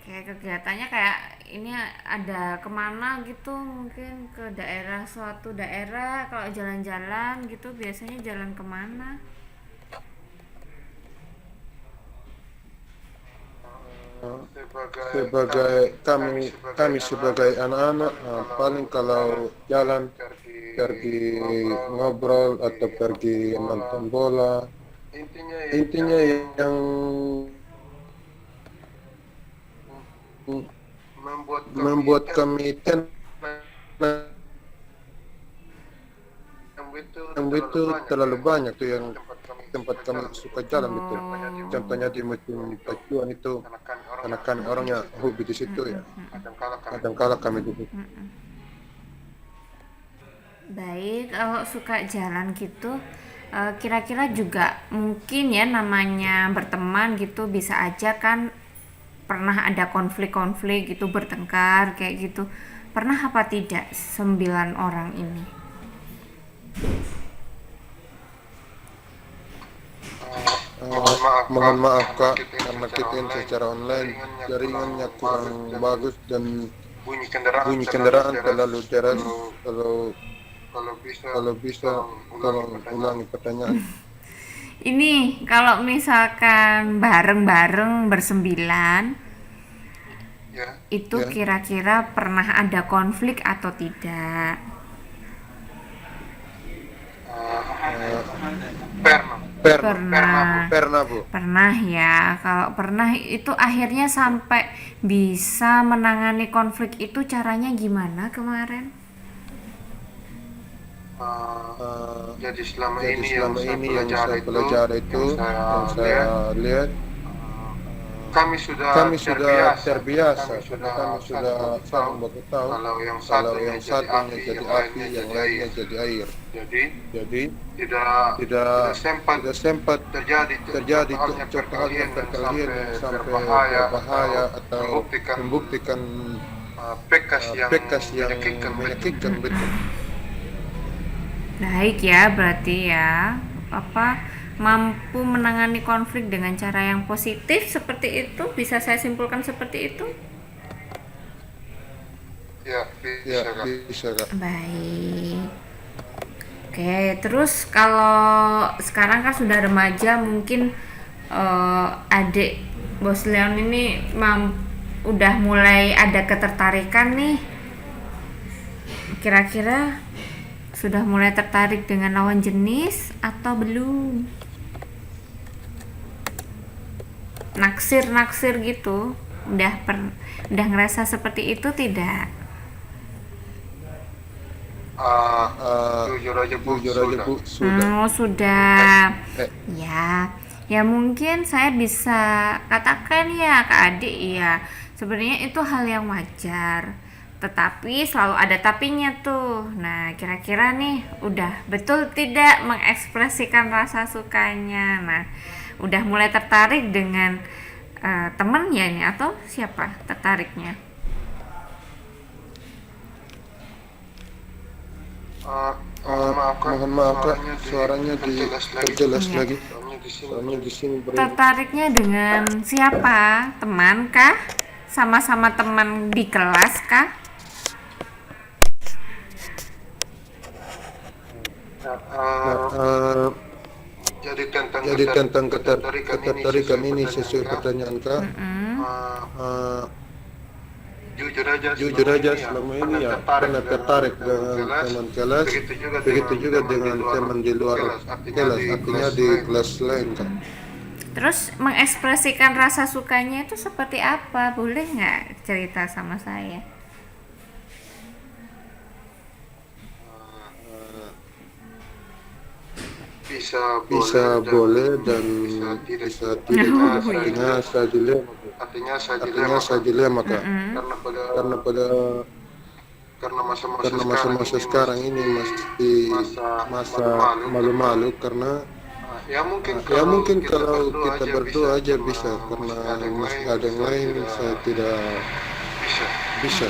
Kayak kegiatannya kayak ini ada kemana gitu, mungkin ke daerah, suatu daerah. Kalau jalan-jalan gitu biasanya jalan kemana? Sebagai kami sebagai anak-anak paling kalau jalan pergi ngobrol atau pergi nonton bola. Intinya yang membuat kami tenang itu terlalu banyak tuh yang tempat kami suka jalan gitu. Contohnya di Musim Pacuan itu karena kami orangnya hobi di situ ya. Kadang-kala kami duduk. Baik, kalau suka jalan gitu, kira-kira juga mungkin ya namanya berteman gitu bisa aja kan pernah ada konflik-konflik gitu, bertengkar kayak gitu. Pernah apa tidak 9 orang ini? Mohon maaf kak, karena kita ini secara online jaringannya kurang bagus dan bunyi kendaraan terlalu deras. Kalau bisa tolong ulangi pertanyaan. Ini kalau misalkan bareng-bareng bersembilan, itu kira-kira pernah ada konflik atau tidak? Pernah Bu. Pernah ya. Kalau pernah itu akhirnya sampai bisa menangani konflik itu caranya gimana kemarin? Jadi selama ini yang saya pelajari itu, yang saya lihat, kami sudah terbiasa karena kami sudah saling beritahu kalau yang satunya jadi api, yang lainnya jadi air. Jadi tidak sempat terjadi contoh halnya perkelahian yang sampai berbahaya atau membuktikan pekas yang menyakitkan betul. Baik ya, berarti ya apa mampu menangani konflik dengan cara yang positif seperti itu, bisa saya simpulkan seperti itu. Ya, Ya, bisa Kak. bisa Kak. Baik. Oke, terus kalau sekarang kan sudah remaja, mungkin adik Bos Leon ini udah mulai ada ketertarikan nih. Kira-kira sudah mulai tertarik dengan lawan jenis atau belum? Naksir gitu. Udah ngerasa seperti itu tidak? Jujur aja Bu, Jujur aja sudah. Bu, sudah. Oh, sudah. Eh, Ya mungkin saya bisa katakan ya ke adik ya. Sebenarnya itu hal yang wajar. Tetapi selalu ada tapinya tuh. Nah, kira-kira nih udah betul tidak mengekspresikan rasa sukanya. Nah, udah mulai tertarik dengan temannya nih atau siapa tertariknya? mohon maaf Kak, suaranya diperjelas Iya. lagi. Soalnya di sini Soalnya di sini Tertariknya dengan siapa? Teman kah? Sama-sama teman di kelas kah? Nah, jadi jadi tentang ketertarikan ini sesuai pertanyaan Kak. Eh, jujur aja selama ini ya pernah tertarik dengan teman kelas, begitu juga dengan teman di luar kelas, artinya di kelas lain Kak. Terus mengekspresikan rasa sukanya itu seperti apa? Boleh nggak cerita sama saya? bisa boleh dan bisa tidak. bisa tidak Oh, juga. Artinya saya dilema Kak. Karena karena karena masa-masa sekarang ini masih masa malu-malu karena ya mungkin ya mungkin kalau kita berdua aja bisa karena masih ada yang lain saya tidak bisa.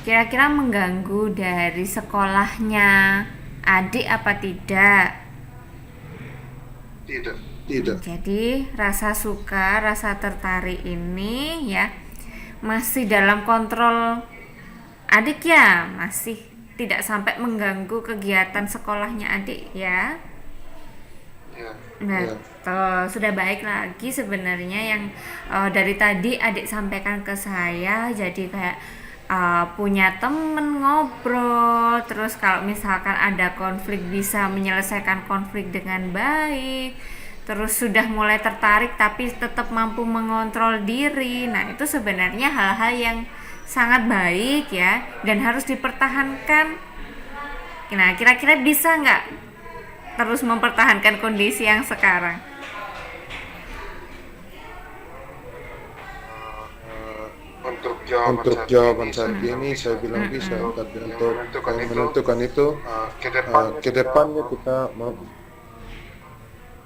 Kira-kira mengganggu dari sekolahnya adik apa tidak? Tidak. Jadi rasa suka, rasa tertarik ini ya masih dalam kontrol adik ya, masih tidak sampai mengganggu kegiatan sekolahnya adik ya. ya Betul, sudah baik lagi sebenarnya yang dari tadi adik sampaikan ke saya, jadi kayak punya temen ngobrol, terus kalau misalkan ada konflik bisa menyelesaikan konflik dengan baik, terus sudah mulai tertarik tapi tetap mampu mengontrol diri. Nah, itu sebenarnya hal-hal yang sangat baik ya dan harus dipertahankan. Nah, kira-kira bisa nggak terus mempertahankan kondisi yang sekarang? untuk Jawaban saat ini saya bilang bisa, tapi untuk yang menentukan itu ke depannya kita mau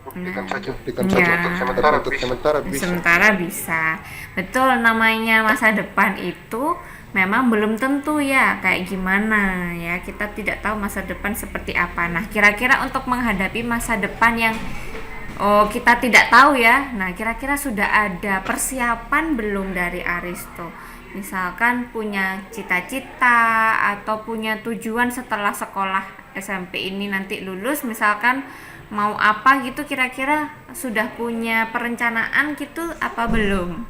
buktikan saja. buktikan Ya. saja. Untuk sementara bisa. Sementara bisa. Betul, namanya masa depan itu memang belum tentu ya kayak gimana ya. Kita tidak tahu masa depan seperti apa. Nah, kira-kira untuk menghadapi masa depan yang kita tidak tahu ya. Nah, kira-kira sudah ada persiapan belum dari Aristo? Misalkan punya cita-cita atau punya tujuan setelah sekolah SMP ini nanti lulus, misalkan mau apa gitu, kira-kira sudah punya perencanaan gitu apa belum?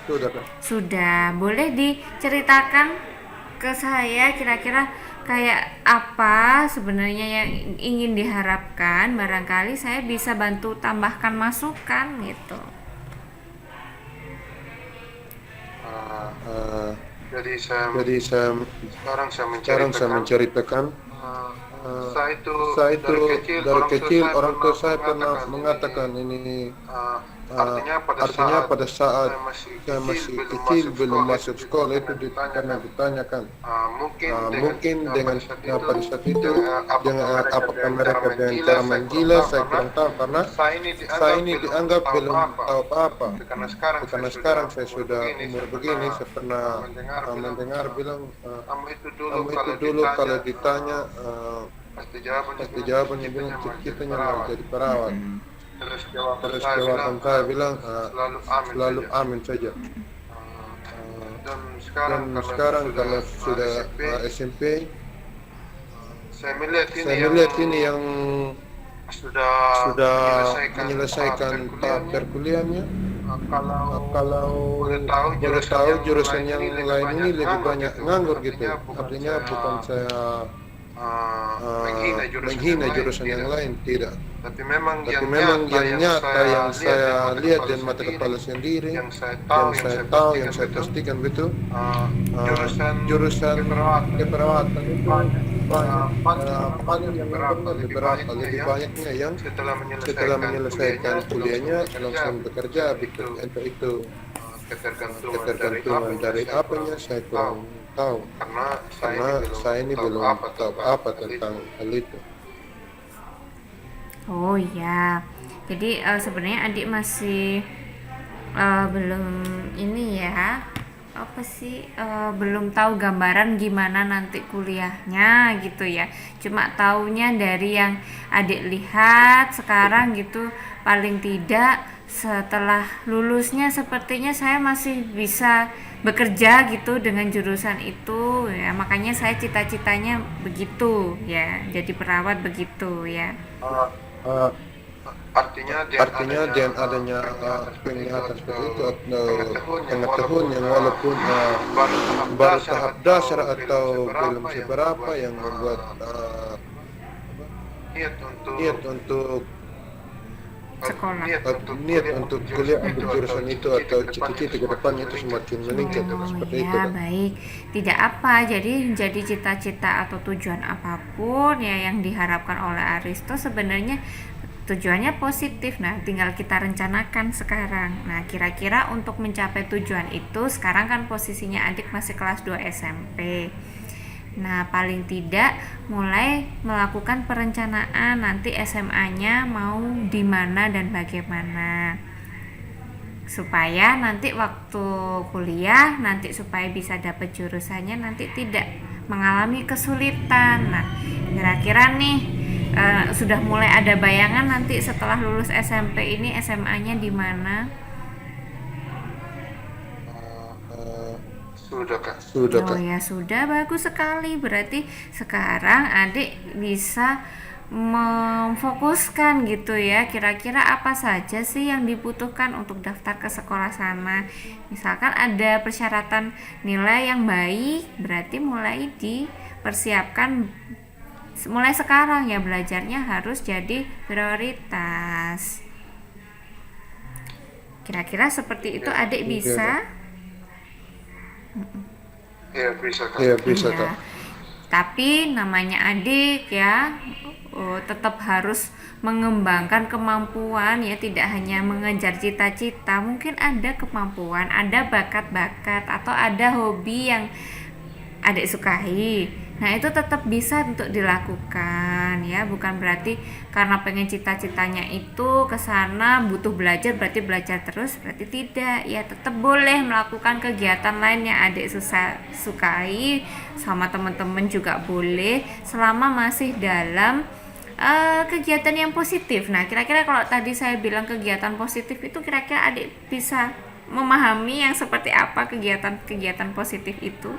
Sudah Kak. Sudah, boleh diceritakan ke saya kira-kira kayak apa sebenarnya yang ingin diharapkan, barangkali saya bisa bantu tambahkan masukan gitu. Eh, Jadi jadi sekarang saya sekarang saya menceritakan saya itu saya itu dari kecil orang tua saya pernah pernah mengatakan ini artinya pada saat saya masih kecil belum masuk sekolah itu karena ditanyakan mungkin dengan pada saat itu dengan apakah mereka dengan cara menggila saya kurang tahu karena saya ini dianggap belum tahu apa-apa karena sekarang saya sudah umur begini saya pernah mendengar bilang kamu itu dulu kalau ditanya pasti jawabannya bilang cita-citanya mau jadi perawat. Terus jawaban saya bilang selalu amin saja. dan Dan sekarang kalau sudah SMP, saya melihat ini yang sudah menyelesaikan tahap perkuliahannya. kalau Boleh tahu jurusan yang lain ini lebih banyak nganggur gitu. Artinya bukan saya menghina jurusan yang lain, tidak. tapi memang Tapi memang yang nyata yang saya lihat dan mata kepala sendiri, yang saya tahu, yang saya pastikan betul, jurusan keperawatan itu paling yang lebih banyaknya yang setelah setelah menyelesaikan kuliahnya langsung bekerja, entah itu ketergantungan dari apanya saya kurang tahu karena saya ini belum tahu apa tentang hal itu. Oh ya, jadi sebenarnya adik masih belum ini ya, apa sih, belum tahu gambaran gimana nanti kuliahnya gitu ya. Cuma taunya dari yang adik lihat sekarang gitu, paling tidak setelah lulusnya sepertinya saya masih bisa bekerja gitu dengan jurusan itu ya, makanya saya cita-citanya begitu ya, jadi perawat begitu ya. artinya Dengan adanya penglihatan seperti itu atau pengetahuan yang walaupun baru tahap dasar atau belum seberapa yang membuat niat untuk Sekolah. niat untuk kuliah ambil jurusan itu atau cita-cita ke depannya itu semakin meningkat seperti itu. Ya baik, tidak apa, jadi cita-cita atau tujuan apapun ya yang diharapkan oleh Aristo sebenarnya tujuannya positif. Nah, tinggal kita rencanakan sekarang. Nah, kira-kira untuk mencapai tujuan itu sekarang kan posisinya adik masih kelas 2 SMP. Nah, paling tidak mulai melakukan perencanaan nanti SMA-nya mau di mana dan bagaimana. Supaya nanti waktu kuliah nanti supaya bisa dapat jurusannya nanti tidak mengalami kesulitan. Nah, kira-kira nih sudah mulai ada bayangan nanti setelah lulus SMP ini SMA-nya di mana? sudah Kak. Oh ya sudah, bagus sekali. Berarti sekarang adik bisa memfokuskan gitu ya, kira-kira apa saja sih yang dibutuhkan untuk daftar ke sekolah sana. Misalkan ada persyaratan nilai yang baik, berarti mulai dipersiapkan mulai sekarang ya, belajarnya harus jadi prioritas. Kira-kira seperti itu adik bisa? Iya bisa Kak. Iya bisa Ya. Kak. Tapi namanya adik ya, tetap harus mengembangkan kemampuan ya, tidak hanya mengejar cita-cita. Mungkin ada kemampuan, ada bakat-bakat atau ada hobi yang adik sukai. Nah, itu tetap bisa untuk dilakukan ya, bukan berarti karena pengen cita-citanya itu ke sana butuh belajar berarti belajar terus, berarti tidak. Ya, tetap boleh melakukan kegiatan lain yang adik sukai sama teman-teman juga boleh selama masih dalam kegiatan yang positif. Nah, kira-kira kalau tadi saya bilang kegiatan positif itu kira-kira adik bisa memahami yang seperti apa kegiatan-kegiatan positif itu?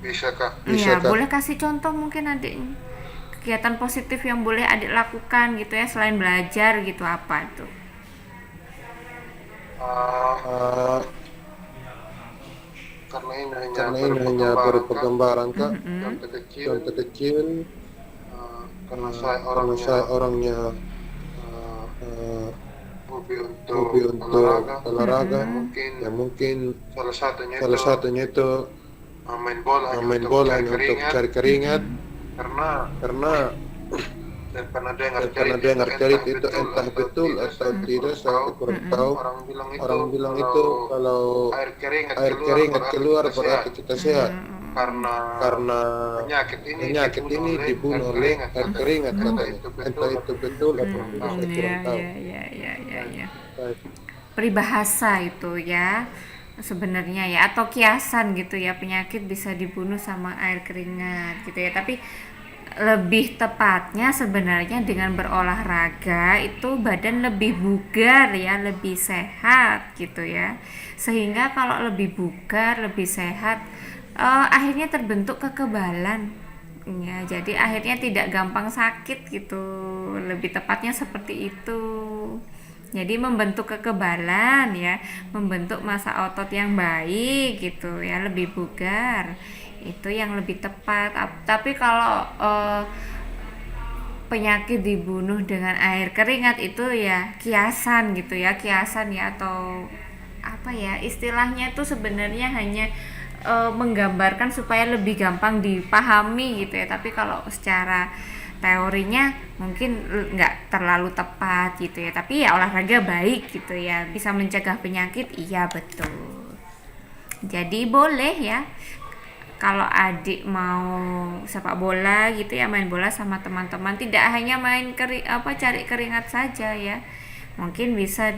Bisa Kak. Iya, boleh kasih contoh mungkin adik kegiatan positif yang boleh adik lakukan gitu ya selain belajar gitu, apa itu? Karena ini hanya baru perkembangan Kak. contoh kecil karena saya orangnya hobi hobi untuk olahraga, mungkin ya mungkin salah salah satunya itu main bola main bola untuk cari keringat karena karena dan pernah Karena dengar cerita itu entah betul atau tidak, saya kurang tahu. Orang bilang itu kalau air air keringat keluar kita berarti sehat. kita sehat. Karena penyakit ini dibunuh oleh air keringat katanya. Entah itu betul atau tidak, saya kurang tahu. Ya. Baik. Peribahasa itu ya sebenarnya ya, atau kiasan gitu ya, penyakit bisa dibunuh sama air keringat gitu ya. Tapi lebih tepatnya sebenarnya dengan berolahraga itu badan lebih bugar ya, lebih sehat gitu ya. Sehingga kalau lebih bugar, lebih sehat, akhirnya terbentuk kekebalan ya. Jadi akhirnya tidak gampang sakit gitu. Lebih tepatnya seperti itu. Jadi membentuk kekebalan ya, membentuk massa otot yang baik gitu ya, lebih bugar. Itu yang lebih tepat. Tapi kalau penyakit dibunuh dengan air keringat itu ya kiasan gitu ya, kiasan ya, atau apa ya istilahnya itu sebenarnya hanya menggambarkan supaya lebih gampang dipahami gitu ya. Tapi kalau secara teorinya mungkin nggak terlalu tepat gitu ya. Tapi ya olahraga baik gitu ya, bisa mencegah penyakit, iya betul. Jadi boleh ya kalau adik mau sepak bola gitu ya, main bola sama teman-teman, tidak hanya main cari keringat saja ya. Mungkin bisa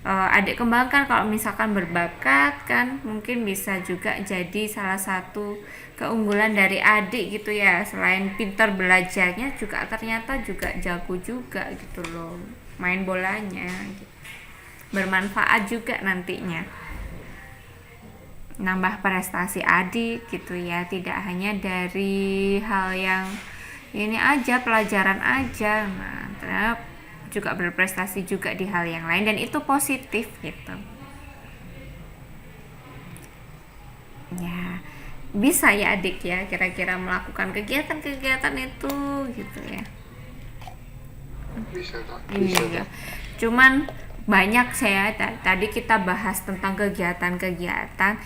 adik kembangkan, kalau misalkan berbakat kan mungkin bisa juga jadi salah satu keunggulan dari adik gitu ya. Selain pintar belajarnya juga ternyata juga jago juga gitu loh main bolanya gitu. Bermanfaat juga nantinya, nambah prestasi adik gitu ya, tidak hanya dari hal yang ini aja, pelajaran aja. Nah, ternyata juga berprestasi juga di hal yang lain, dan itu positif gitu ya. Bisa ya adik ya kira-kira melakukan kegiatan-kegiatan itu gitu ya. Bisa Kak. Iya. Cuman banyak saya tadi kita bahas tentang kegiatan-kegiatan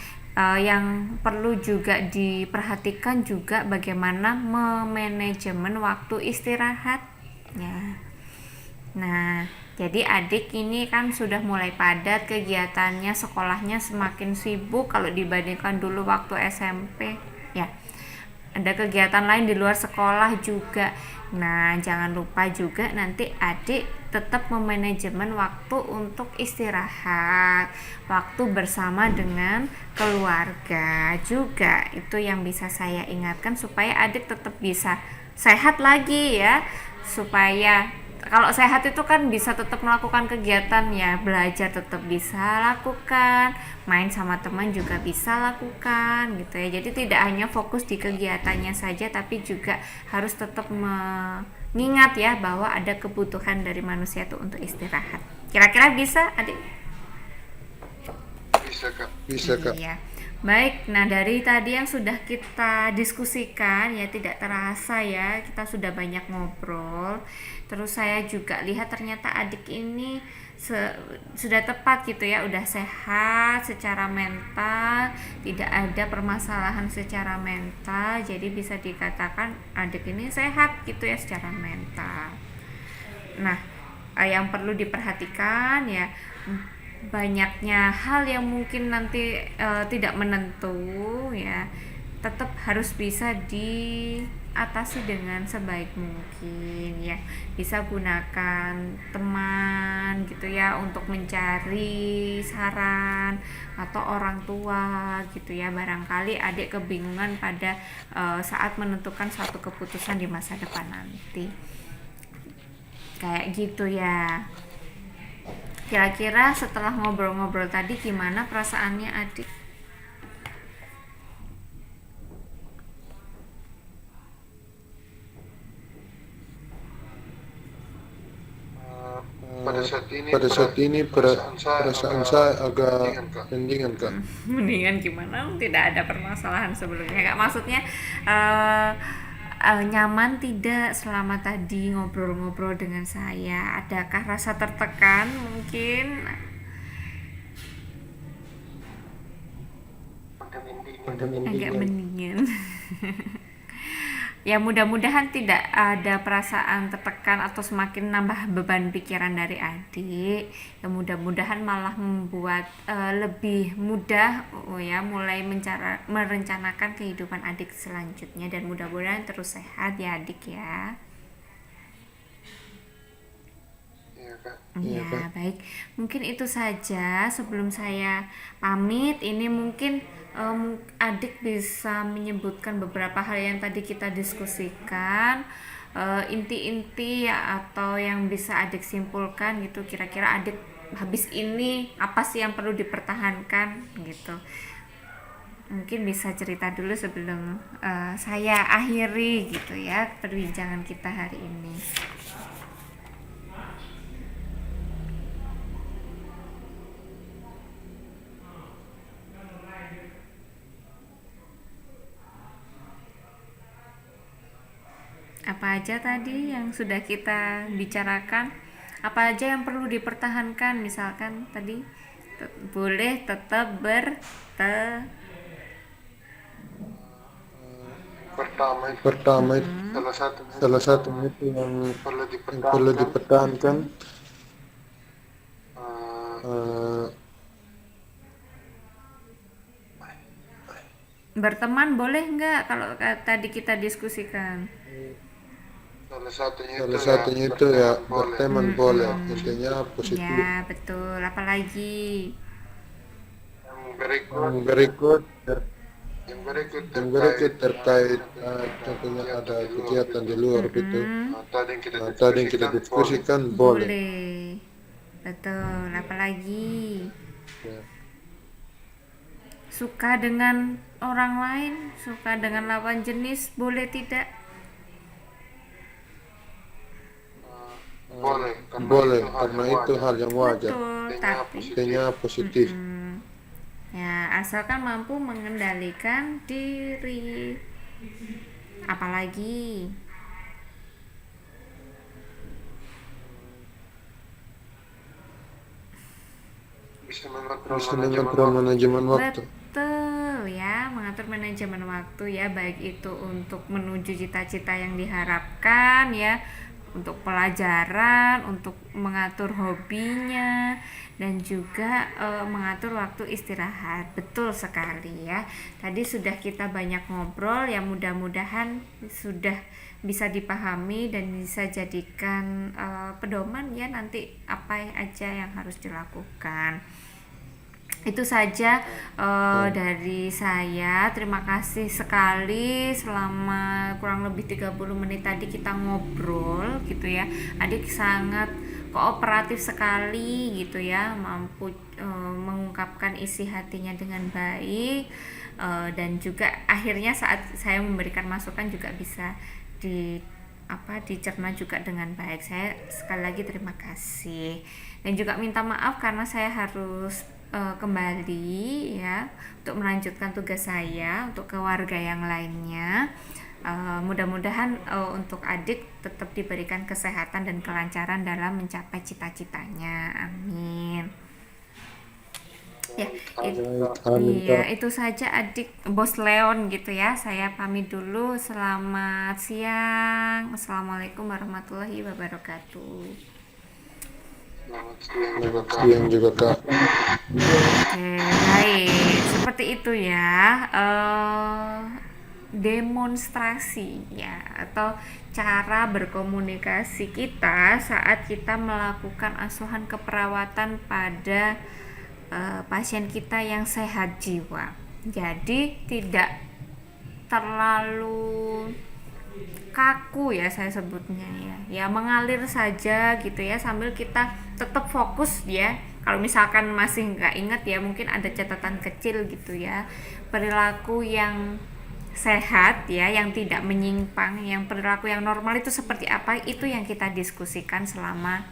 yang perlu juga diperhatikan juga bagaimana memanajemen waktu istirahat ya. Nah, jadi adik ini kan sudah mulai padat kegiatannya, sekolahnya semakin sibuk kalau dibandingkan dulu waktu SMP ya. Ada kegiatan lain di luar sekolah juga. Nah, jangan lupa juga nanti adik tetap memanajemen waktu untuk istirahat, waktu bersama dengan keluarga juga. Itu yang bisa saya ingatkan supaya adik tetap bisa sehat lagi ya. Supaya kalau sehat itu kan bisa tetap melakukan kegiatan ya, belajar tetap bisa lakukan, main sama teman juga bisa lakukan gitu ya. Jadi tidak hanya fokus di kegiatannya saja, tapi juga harus tetap mengingat ya bahwa ada kebutuhan dari manusia itu untuk istirahat. Kira-kira bisa adik? Bisa Kak. Iya. Baik, nah dari tadi yang sudah kita diskusikan ya, tidak terasa ya kita sudah banyak ngobrol. Terus saya juga lihat ternyata adik ini sudah tepat gitu ya, udah sehat secara mental, tidak ada permasalahan secara mental. Jadi bisa dikatakan adik ini sehat gitu ya secara mental. Nah, yang perlu diperhatikan ya, banyaknya hal yang mungkin nanti tidak menentu ya, tetap harus bisa diatasi dengan sebaik mungkin ya. Bisa gunakan teman gitu ya untuk mencari saran, atau orang tua gitu ya, barangkali adik kebingungan pada saat menentukan suatu keputusan di masa depan nanti kayak gitu ya. Kira-kira setelah ngobrol-ngobrol tadi gimana perasaannya adik? Pada saat ini perasaan saya agak mendingan Kak. Mendingan gimana? Tidak ada permasalahan sebelumnya Kak. Maksudnya nyaman tidak selama tadi ngobrol-ngobrol dengan saya? Adakah rasa tertekan mungkin? Agak mendingan. ya mudah-mudahan tidak ada perasaan tertekan atau semakin nambah beban pikiran dari adik. Ya mudah-mudahan malah membuat lebih mudah ya mulai merencanakan kehidupan adik selanjutnya, dan mudah-mudahan terus sehat ya adik ya. Iya Kak. Ya, baik. Mungkin itu saja sebelum saya pamit. Ini mungkin adik bisa menyebutkan beberapa hal yang tadi kita diskusikan, inti-inti ya, atau yang bisa adik simpulkan gitu. Kira-kira adik habis ini apa sih yang perlu dipertahankan gitu. Mungkin bisa cerita dulu sebelum saya akhiri gitu ya perbincangan kita hari ini. Apa aja tadi yang sudah kita bicarakan? Apa aja yang perlu dipertahankan? Misalkan tadi boleh tetap Pertama itu salah satunya itu yang perlu dipertahankan eh, berteman boleh nggak kalau tadi kita diskusikan? salah satunya itu ya berteman boleh, intinya positif. Ya betul. Apalagi Yang berikut terkait contohnya ada kegiatan di luar gitu. Tadi yang kita diskusikan boleh. boleh. Betul. Apalagi Ya. suka dengan orang lain, suka dengan lawan jenis, boleh tidak? Boleh, karena itu hal yang wajar. Betul, tapi Intinya positif. ya asalkan mampu mengendalikan diri. Apalagi Bisa mengatur manajemen waktu. betul ya, mengatur manajemen waktu ya, baik itu untuk menuju cita-cita yang diharapkan ya, untuk pelajaran, untuk mengatur hobinya, dan juga mengatur waktu istirahat. Betul sekali ya. Tadi sudah kita banyak ngobrol ya, mudah-mudahan sudah bisa dipahami dan bisa jadikan pedoman ya nanti apa aja yang harus dilakukan. Itu saja dari saya. Terima kasih sekali selama kurang lebih 30 menit tadi kita ngobrol gitu ya. Adik sangat kooperatif sekali gitu ya, mampu mengungkapkan isi hatinya dengan baik, dan juga akhirnya saat saya memberikan masukan juga bisa dicerna juga dengan baik. Saya sekali lagi terima kasih dan juga minta maaf karena saya harus kembali ya untuk melanjutkan tugas saya untuk keluarga yang lainnya. Mudah-mudahan untuk adik tetap diberikan kesehatan dan kelancaran dalam mencapai cita-citanya. Amin. Ya, itu saja adik Bos Leon gitu ya. Saya pamit dulu. Selamat siang. Assalamualaikum warahmatullahi wabarakatuh. Selamat siang juga Kak. Oke, baik. Seperti itu ya. Demonstrasi ya, atau cara berkomunikasi kita saat kita melakukan asuhan keperawatan pada pasien kita yang sehat jiwa. Jadi tidak terlalu kaku ya saya sebutnya ya, mengalir saja gitu ya, sambil kita tetap fokus ya. Kalau misalkan masih nggak ingat ya, mungkin ada catatan kecil gitu ya, perilaku yang sehat ya, yang tidak menyimpang, yang perilaku yang normal itu seperti apa, itu yang kita diskusikan selama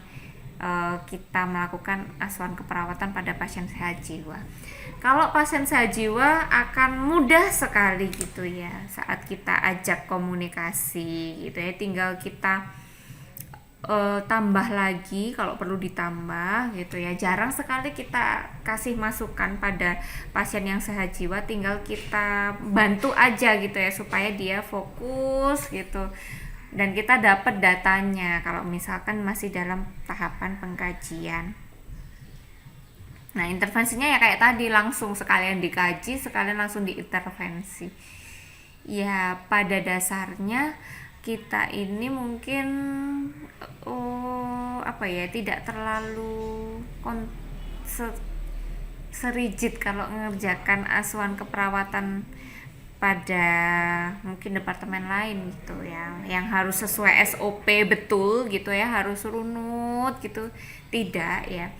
kita melakukan asuhan keperawatan pada pasien sehat jiwa. Kalau pasien sehat jiwa akan mudah sekali gitu ya saat kita ajak komunikasi gitu ya, tinggal kita tambah lagi kalau perlu ditambah gitu ya. Jarang sekali kita kasih masukan pada pasien yang sehat jiwa, tinggal kita bantu aja gitu ya supaya dia fokus gitu dan kita dapat datanya kalau misalkan masih dalam tahapan pengkajian. Nah, intervensinya ya kayak tadi, langsung sekalian dikaji, sekalian langsung diintervensi. Ya, pada dasarnya kita ini mungkin tidak terlalu serigid kalau mengerjakan asuhan keperawatan pada mungkin departemen lain gitu ya, yang harus sesuai SOP betul gitu ya, harus runut gitu, tidak ya.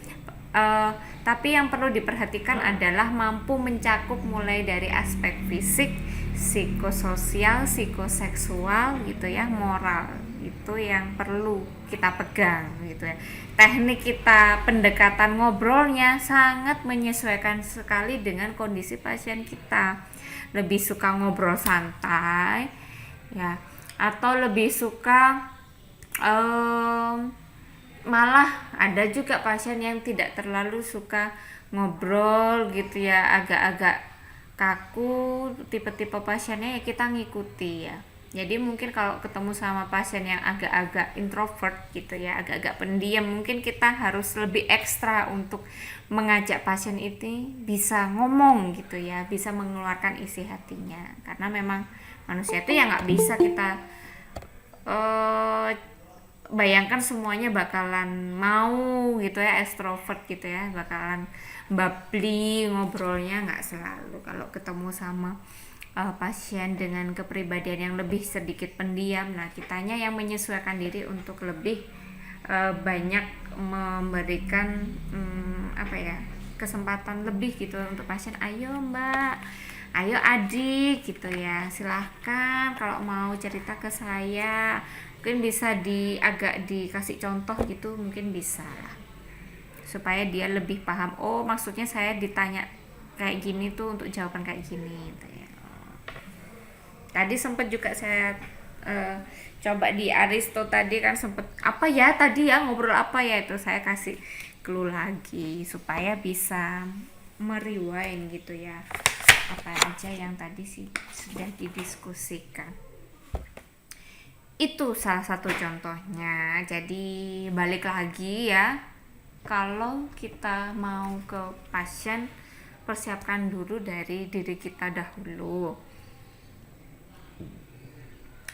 Tapi yang perlu diperhatikan adalah mampu mencakup mulai dari aspek fisik, psikososial, psikoseksual gitu ya, moral, itu yang perlu kita pegang gitu ya. Teknik kita pendekatan ngobrolnya sangat menyesuaikan sekali dengan kondisi pasien kita. Lebih suka ngobrol santai ya, atau lebih suka malah ada juga pasien yang tidak terlalu suka ngobrol gitu ya, agak-agak kaku tipe-tipe pasiennya, ya kita ngikuti ya. Jadi mungkin kalau ketemu sama pasien yang agak-agak introvert gitu ya, agak-agak pendiam, mungkin kita harus lebih ekstra untuk mengajak pasien ini bisa ngomong gitu ya, bisa mengeluarkan isi hatinya, karena memang manusia itu ya nggak bisa kita bayangkan semuanya bakalan mau gitu ya, extrovert gitu ya, bakalan bubbly ngobrolnya, nggak selalu. Kalau ketemu sama pasien dengan kepribadian yang lebih sedikit pendiam, nah kitanya yang menyesuaikan diri untuk lebih banyak memberikan kesempatan lebih gitu untuk pasien. Ayo mbak, ayo adik gitu ya, silahkan kalau mau cerita ke saya, mungkin bisa agak dikasih contoh gitu, mungkin bisa lah, supaya dia lebih paham, oh maksudnya saya ditanya kayak gini tuh untuk jawaban kayak gini gitu ya. Tadi sempat juga saya coba di Aristo tadi kan, sempet apa ya tadi ya, ngobrol apa ya, itu saya kasih clue lagi supaya bisa merewind gitu ya, apa aja yang tadi sih sudah didiskusikan. Itu salah satu contohnya. Jadi balik lagi ya, kalau kita mau ke pasien, persiapkan dulu dari diri kita dahulu.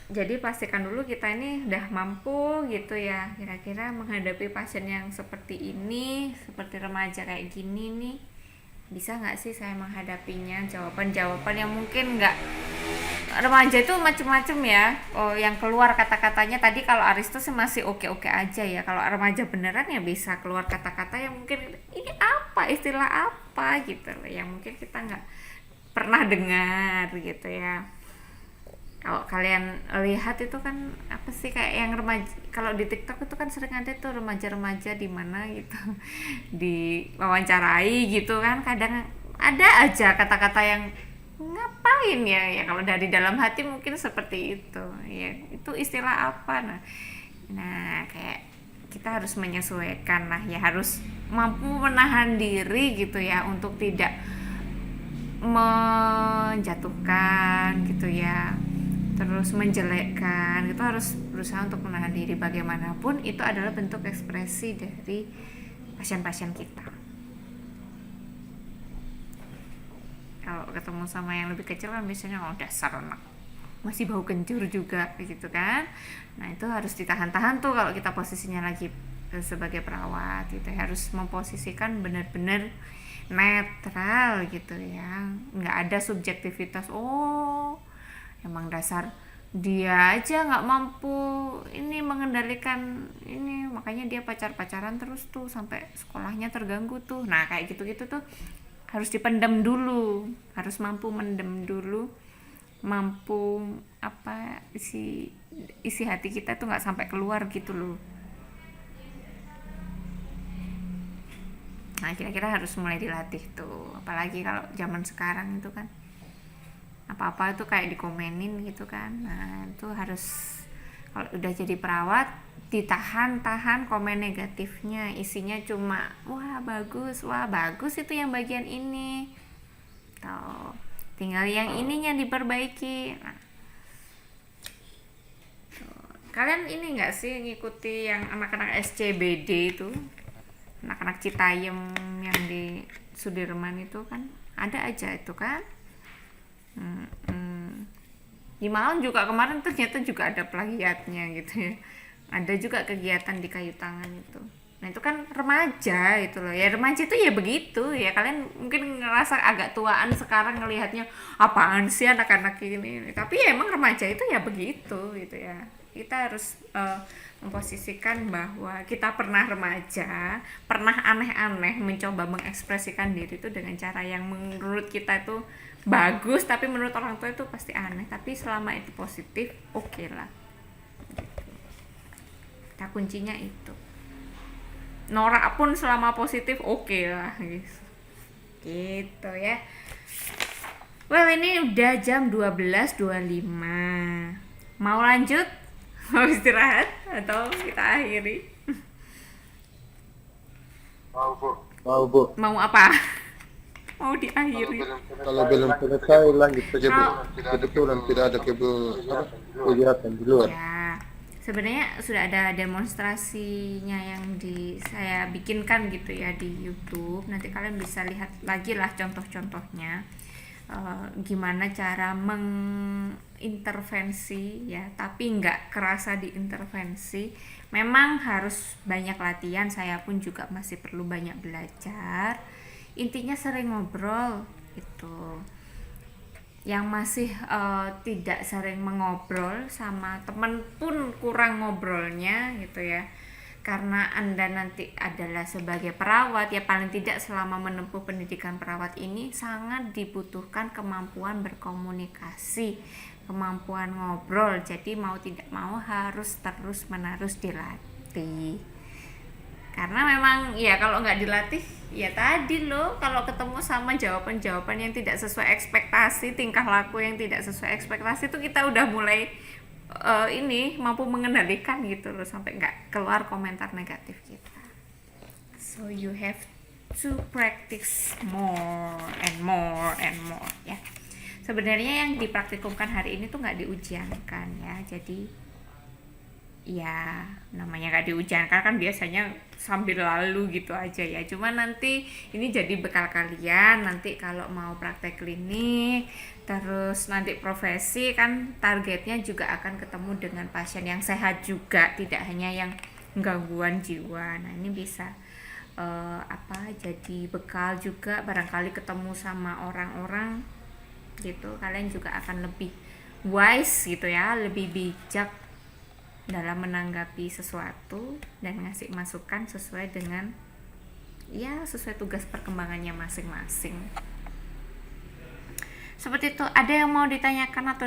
Jadi pastikan dulu kita ini udah mampu gitu ya, kira-kira menghadapi pasien yang seperti ini, seperti remaja kayak gini nih, bisa nggak sih saya menghadapinya. Jawaban-jawaban yang mungkin nggak, remaja itu macem-macem ya, yang keluar kata-katanya tadi kalau Aristo sih masih oke-oke aja ya. Kalau remaja beneran ya bisa keluar kata-kata yang mungkin ini apa, istilah apa gitu loh, yang mungkin kita nggak pernah dengar gitu ya. Kalau kalian lihat itu kan apa sih, kayak yang remaja, kalau di TikTok itu kan sering ada tuh remaja-remaja di mana gitu diwawancarai gitu kan, kadang ada aja kata-kata yang ngapain ya kalau dari dalam hati mungkin seperti itu ya, itu istilah apa. Nah kayak kita harus menyesuaikan lah ya, harus mampu menahan diri gitu ya untuk tidak menjatuhkan gitu ya, terus menjelekkan, itu harus berusaha untuk menahan diri. Bagaimanapun itu adalah bentuk ekspresi dari pasien-pasien kita. Kalau ketemu sama yang lebih kecil kan biasanya dasar anak masih bau kencur juga gitu kan. Nah itu harus ditahan-tahan tuh kalau kita posisinya lagi sebagai perawat gitu, harus memposisikan benar-benar netral gitu ya, nggak ada subjektivitas, emang dasar dia aja nggak mampu ini mengendalikan ini, makanya dia pacaran terus tuh sampai sekolahnya terganggu tuh. Nah kayak gitu-gitu tuh harus dipendam dulu, harus mampu mendem dulu, mampu isi hati kita tuh nggak sampai keluar gitu loh. Nah kira-kira harus mulai dilatih tuh, apalagi kalau zaman sekarang itu kan apa-apa itu kayak dikomenin gitu kan. Nah itu harus, Kalau udah jadi perawat, ditahan-tahan komen negatifnya, isinya cuma wah bagus itu yang bagian ini, tuh tinggal yang ininya diperbaiki. Nah, kalian ini nggak sih ngikuti yang anak-anak SCBD itu, anak-anak Citayam yang di Sudirman itu kan ada aja itu kan. Di Malang juga kemarin ternyata juga ada plagiatnya gitu ya, ada juga kegiatan di kayu tangan itu. Nah itu kan remaja itu loh ya, remaja itu ya begitu ya. Kalian mungkin ngerasa agak tuaan sekarang ngelihatnya apaan sih anak-anak ini, tapi ya emang remaja itu ya begitu gitu ya. Kita harus memposisikan bahwa kita pernah remaja, pernah aneh-aneh mencoba mengekspresikan diri itu dengan cara yang menurut kita itu bagus, tapi menurut orang tua itu pasti aneh. Tapi selama itu positif, oke lah. Nah kuncinya itu. Norak pun selama positif oke lah gitu ya. Well ini udah jam 12.25. Mau lanjut? Mau istirahat atau kita akhiri? Mau Bu. Mau apa? Mau diakhiri? Kalau belum selesai lanjut saja Bu. Kebetulan tidak ada kegiatan di luar. Ya, sebenarnya sudah ada demonstrasinya yang saya bikinkan gitu ya di YouTube. Nanti kalian bisa lihat lagi lah contoh-contohnya. Gimana cara mengintervensi ya, tapi nggak kerasa diintervensi. Memang harus banyak latihan, saya pun juga masih perlu banyak belajar. Intinya sering ngobrol itu. Yang masih tidak sering mengobrol sama teman pun kurang ngobrolnya gitu ya. Karena Anda nanti adalah sebagai perawat ya, paling tidak selama menempuh pendidikan perawat ini sangat dibutuhkan kemampuan berkomunikasi, kemampuan ngobrol. Jadi mau tidak mau harus terus-menerus dilatih. Karena memang ya kalau nggak dilatih ya tadi loh, kalau ketemu sama jawaban-jawaban yang tidak sesuai ekspektasi, tingkah laku yang tidak sesuai ekspektasi itu kita udah mulai ini mampu mengendalikan gitu loh, sampai nggak keluar komentar negatif kita. So you have to practice more and more and more ya. Sebenarnya yang dipraktikumkan hari ini tuh nggak diujiankan ya, jadi ya namanya nggak diujiankan kan biasanya sambil lalu gitu aja ya. Cuma nanti ini jadi bekal kalian nanti kalau mau praktek klinik, terus nanti profesi kan targetnya juga akan ketemu dengan pasien yang sehat juga, tidak hanya yang gangguan jiwa. Nah ini bisa jadi bekal juga, barangkali ketemu sama orang-orang gitu, kalian juga akan lebih wise gitu ya, lebih bijak dalam menanggapi sesuatu dan ngasih masukan sesuai dengan ya sesuai tugas perkembangannya masing-masing. Seperti itu. Ada yang mau ditanyakan atau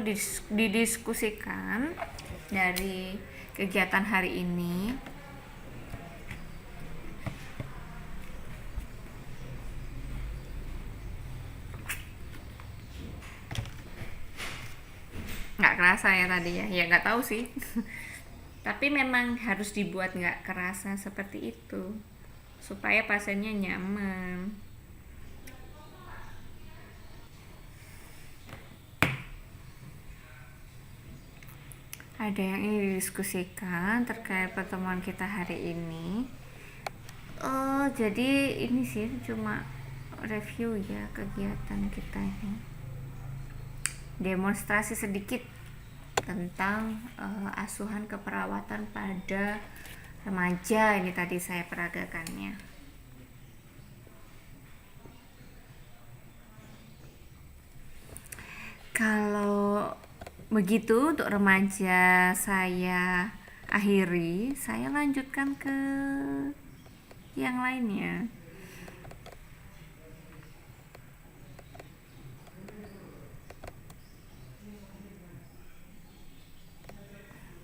didiskusikan dari kegiatan hari ini? Nggak kerasa ya tadi ya? Ya nggak tahu sih. Tapi memang harus dibuat nggak kerasa seperti itu supaya pasiennya nyaman. Ada yang ingin didiskusikan terkait pertemuan kita hari ini? Oh, jadi ini sih cuma review ya kegiatan kita ini. Demonstrasi sedikit tentang asuhan keperawatan pada remaja, ini tadi saya peragakannya. Kalau begitu untuk remaja saya akhiri, saya lanjutkan ke yang lainnya.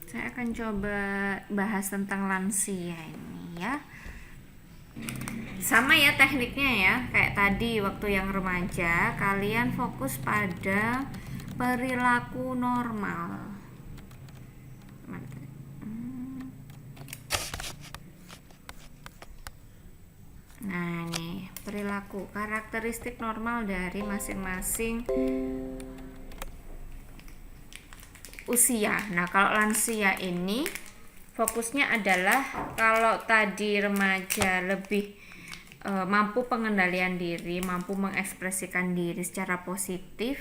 Saya akan coba bahas tentang lansia ini ya. Sama ya tekniknya ya, kayak tadi waktu yang remaja, kalian fokus pada perilaku normal. perilaku, karakteristik normal dari masing-masing usia. Nah, kalau lansia ini fokusnya adalah kalau tadi remaja lebih mampu pengendalian diri, mampu mengekspresikan diri secara positif.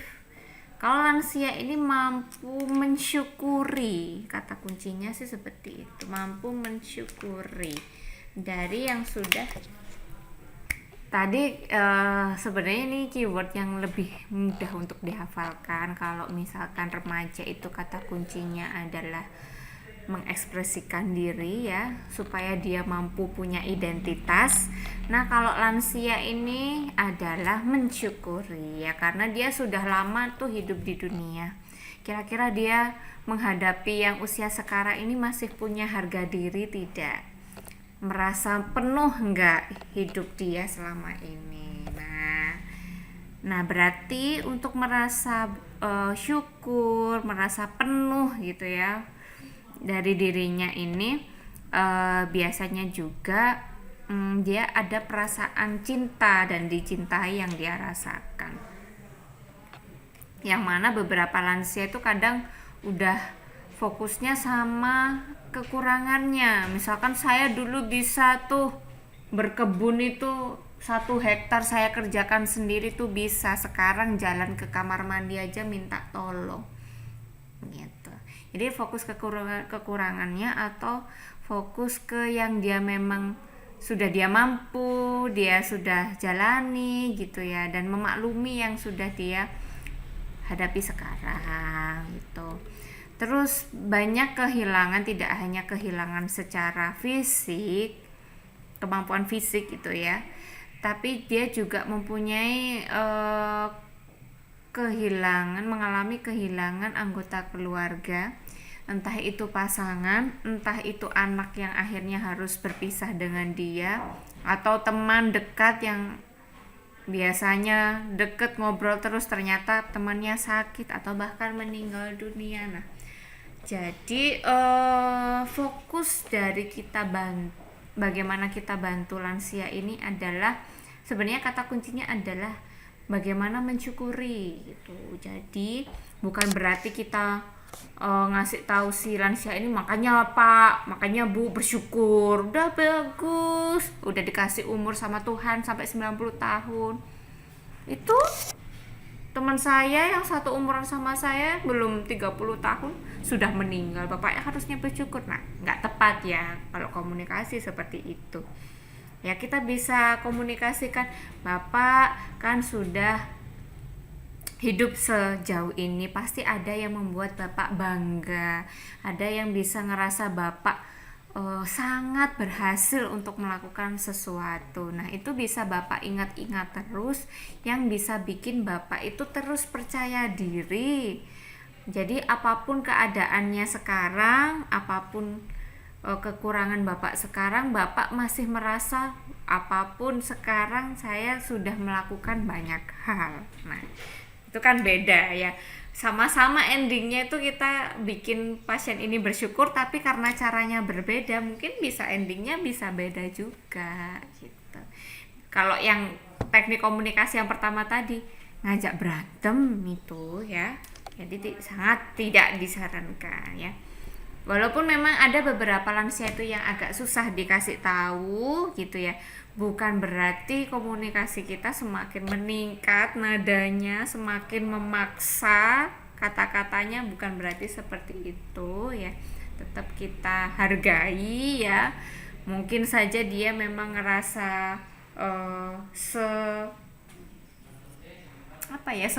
Kalau lansia ini mampu mensyukuri, kata kuncinya sih seperti itu, mampu mensyukuri dari yang sudah tadi. Sebenarnya ini keyword yang lebih mudah untuk dihafalkan. Kalau misalkan remaja itu kata kuncinya adalah mengekspresikan diri ya, supaya dia mampu punya identitas. Nah, kalau lansia ini adalah mensyukuri ya, karena dia sudah lama tuh hidup di dunia. Kira-kira dia menghadapi yang usia sekarang ini masih punya harga diri tidak? Merasa penuh enggak hidup dia selama ini? Nah berarti untuk merasa syukur, merasa penuh gitu ya dari dirinya ini, biasanya juga dia ada perasaan cinta dan dicintai yang dia rasakan. Yang mana beberapa lansia itu kadang udah fokusnya sama kekurangannya. Misalkan saya dulu bisa tuh berkebun itu 1 hektar saya kerjakan sendiri tuh bisa, sekarang jalan ke kamar mandi aja minta tolong gitu. Jadi fokus kekurangannya atau fokus ke yang dia memang sudah dia mampu, dia sudah jalani gitu ya, dan memaklumi yang sudah dia hadapi sekarang gitu. Terus banyak kehilangan, tidak hanya kehilangan secara fisik, kemampuan fisik gitu ya, tapi dia juga mempunyai mengalami kehilangan anggota keluarga, entah itu pasangan, entah itu anak yang akhirnya harus berpisah dengan dia, atau teman dekat yang biasanya deket ngobrol terus ternyata temannya sakit atau bahkan meninggal dunia. Nah, jadi fokus dari kita bagaimana kita bantu lansia ini adalah sebenarnya kata kuncinya adalah bagaimana mensyukuri gitu. Jadi bukan berarti kita ngasih tahu si lansia ini makanya Pak, makanya Bu bersyukur, udah bagus, udah dikasih umur sama Tuhan sampai 90 tahun. Itu teman saya yang satu umuran sama saya belum 30 tahun sudah meninggal, bapaknya harusnya bersyukur. Nah, nggak tepat ya kalau komunikasi seperti itu. Ya, kita bisa komunikasikan, Bapak kan sudah hidup sejauh ini, pasti ada yang membuat Bapak bangga, ada yang bisa ngerasa Bapak sangat berhasil untuk melakukan sesuatu. Nah, itu bisa Bapak ingat-ingat terus, yang bisa bikin Bapak itu terus percaya diri. Jadi apapun keadaannya sekarang, apapun kekurangan Bapak sekarang, Bapak masih merasa apapun sekarang saya sudah melakukan banyak hal. Nah, itu kan beda ya. Sama-sama endingnya itu kita bikin pasien ini bersyukur, tapi karena caranya berbeda, mungkin bisa endingnya bisa beda juga gitu. Kalau yang teknik komunikasi yang pertama tadi ngajak berantem itu ya, jadi sangat tidak disarankan ya. Walaupun memang ada beberapa lansia itu yang agak susah dikasih tahu gitu ya, bukan berarti komunikasi kita semakin meningkat nadanya, semakin memaksa kata-katanya, bukan berarti seperti itu ya. Tetap kita hargai ya. Mungkin saja dia memang ngerasa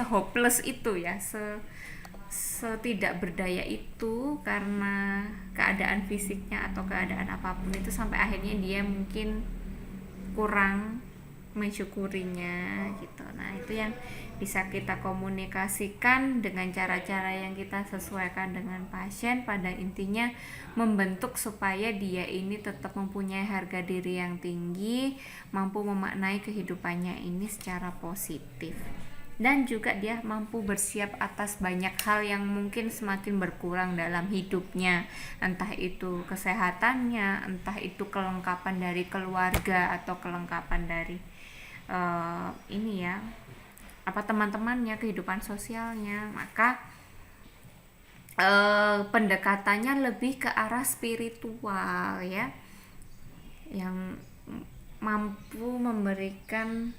hopeless itu ya, setidak berdaya itu karena keadaan fisiknya atau keadaan apapun itu, sampai akhirnya dia mungkin kurang mensyukurinya gitu. Nah, itu yang bisa kita komunikasikan dengan cara-cara yang kita sesuaikan dengan pasien, pada intinya membentuk supaya dia ini tetap mempunyai harga diri yang tinggi, mampu memaknai kehidupannya ini secara positif, dan juga dia mampu bersiap atas banyak hal yang mungkin semakin berkurang dalam hidupnya, entah itu kesehatannya, entah itu kelengkapan dari keluarga atau kelengkapan dari ini ya, apa, teman-temannya, kehidupan sosialnya, maka pendekatannya lebih ke arah spiritual ya, yang mampu memberikan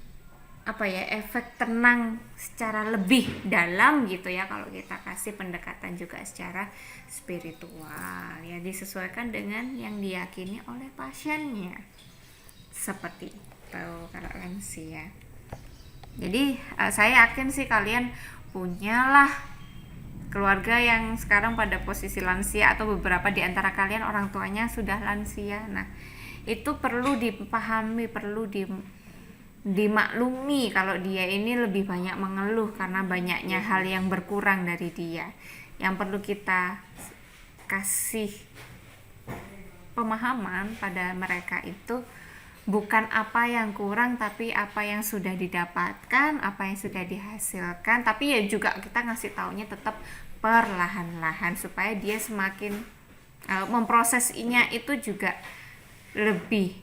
apa ya, efek tenang secara lebih dalam gitu ya, kalau kita kasih pendekatan juga secara spiritual ya, disesuaikan dengan yang diyakini oleh pasiennya, seperti itu kalau lansia. Jadi saya yakin sih kalian punyalah keluarga yang sekarang pada posisi lansia, atau beberapa di antara kalian orang tuanya sudah lansia. Nah, itu perlu dipahami, perlu dimaklumi kalau dia ini lebih banyak mengeluh karena banyaknya hal yang berkurang dari dia. Yang perlu kita kasih pemahaman pada mereka itu bukan apa yang kurang, tapi apa yang sudah didapatkan, apa yang sudah dihasilkan. Tapi ya juga kita ngasih taunya tetap perlahan-lahan supaya dia semakin memprosesnya itu juga lebih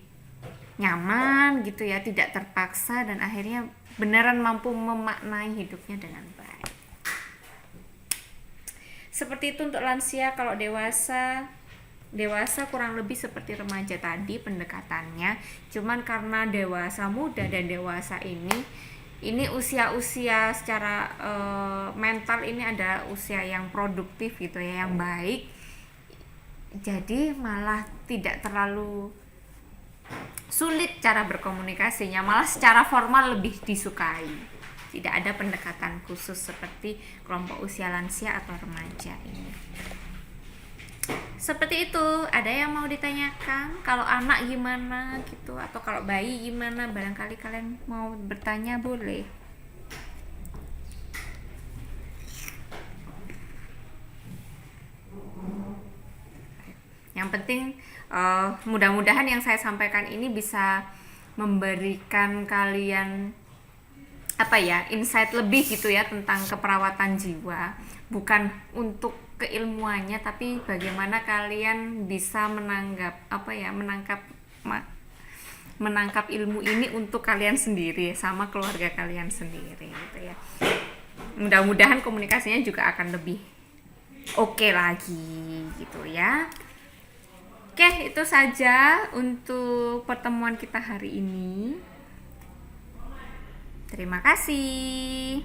nyaman gitu ya, tidak terpaksa, dan akhirnya beneran mampu memaknai hidupnya dengan baik. Seperti itu untuk lansia. Kalau dewasa kurang lebih seperti remaja tadi pendekatannya, cuman karena dewasa muda dan dewasa ini usia-usia secara mental ini ada usia yang produktif gitu ya, yang baik, jadi malah tidak terlalu sulit cara berkomunikasinya, malah secara formal lebih disukai. Tidak ada pendekatan khusus seperti kelompok usia lansia atau remaja ini. Seperti itu. Ada yang mau ditanyakan? Kalau anak gimana gitu, atau kalau bayi gimana? Barangkali kalian mau bertanya, boleh. Yang penting mudah-mudahan yang saya sampaikan ini bisa memberikan kalian apa ya, insight lebih gitu ya tentang keperawatan jiwa, bukan untuk keilmuannya, tapi bagaimana kalian bisa menangkap ilmu ini untuk kalian sendiri sama keluarga kalian sendiri gitu ya. Mudah-mudahan komunikasinya juga akan lebih oke lagi gitu ya. Oke, itu saja untuk pertemuan kita hari ini. Terima kasih.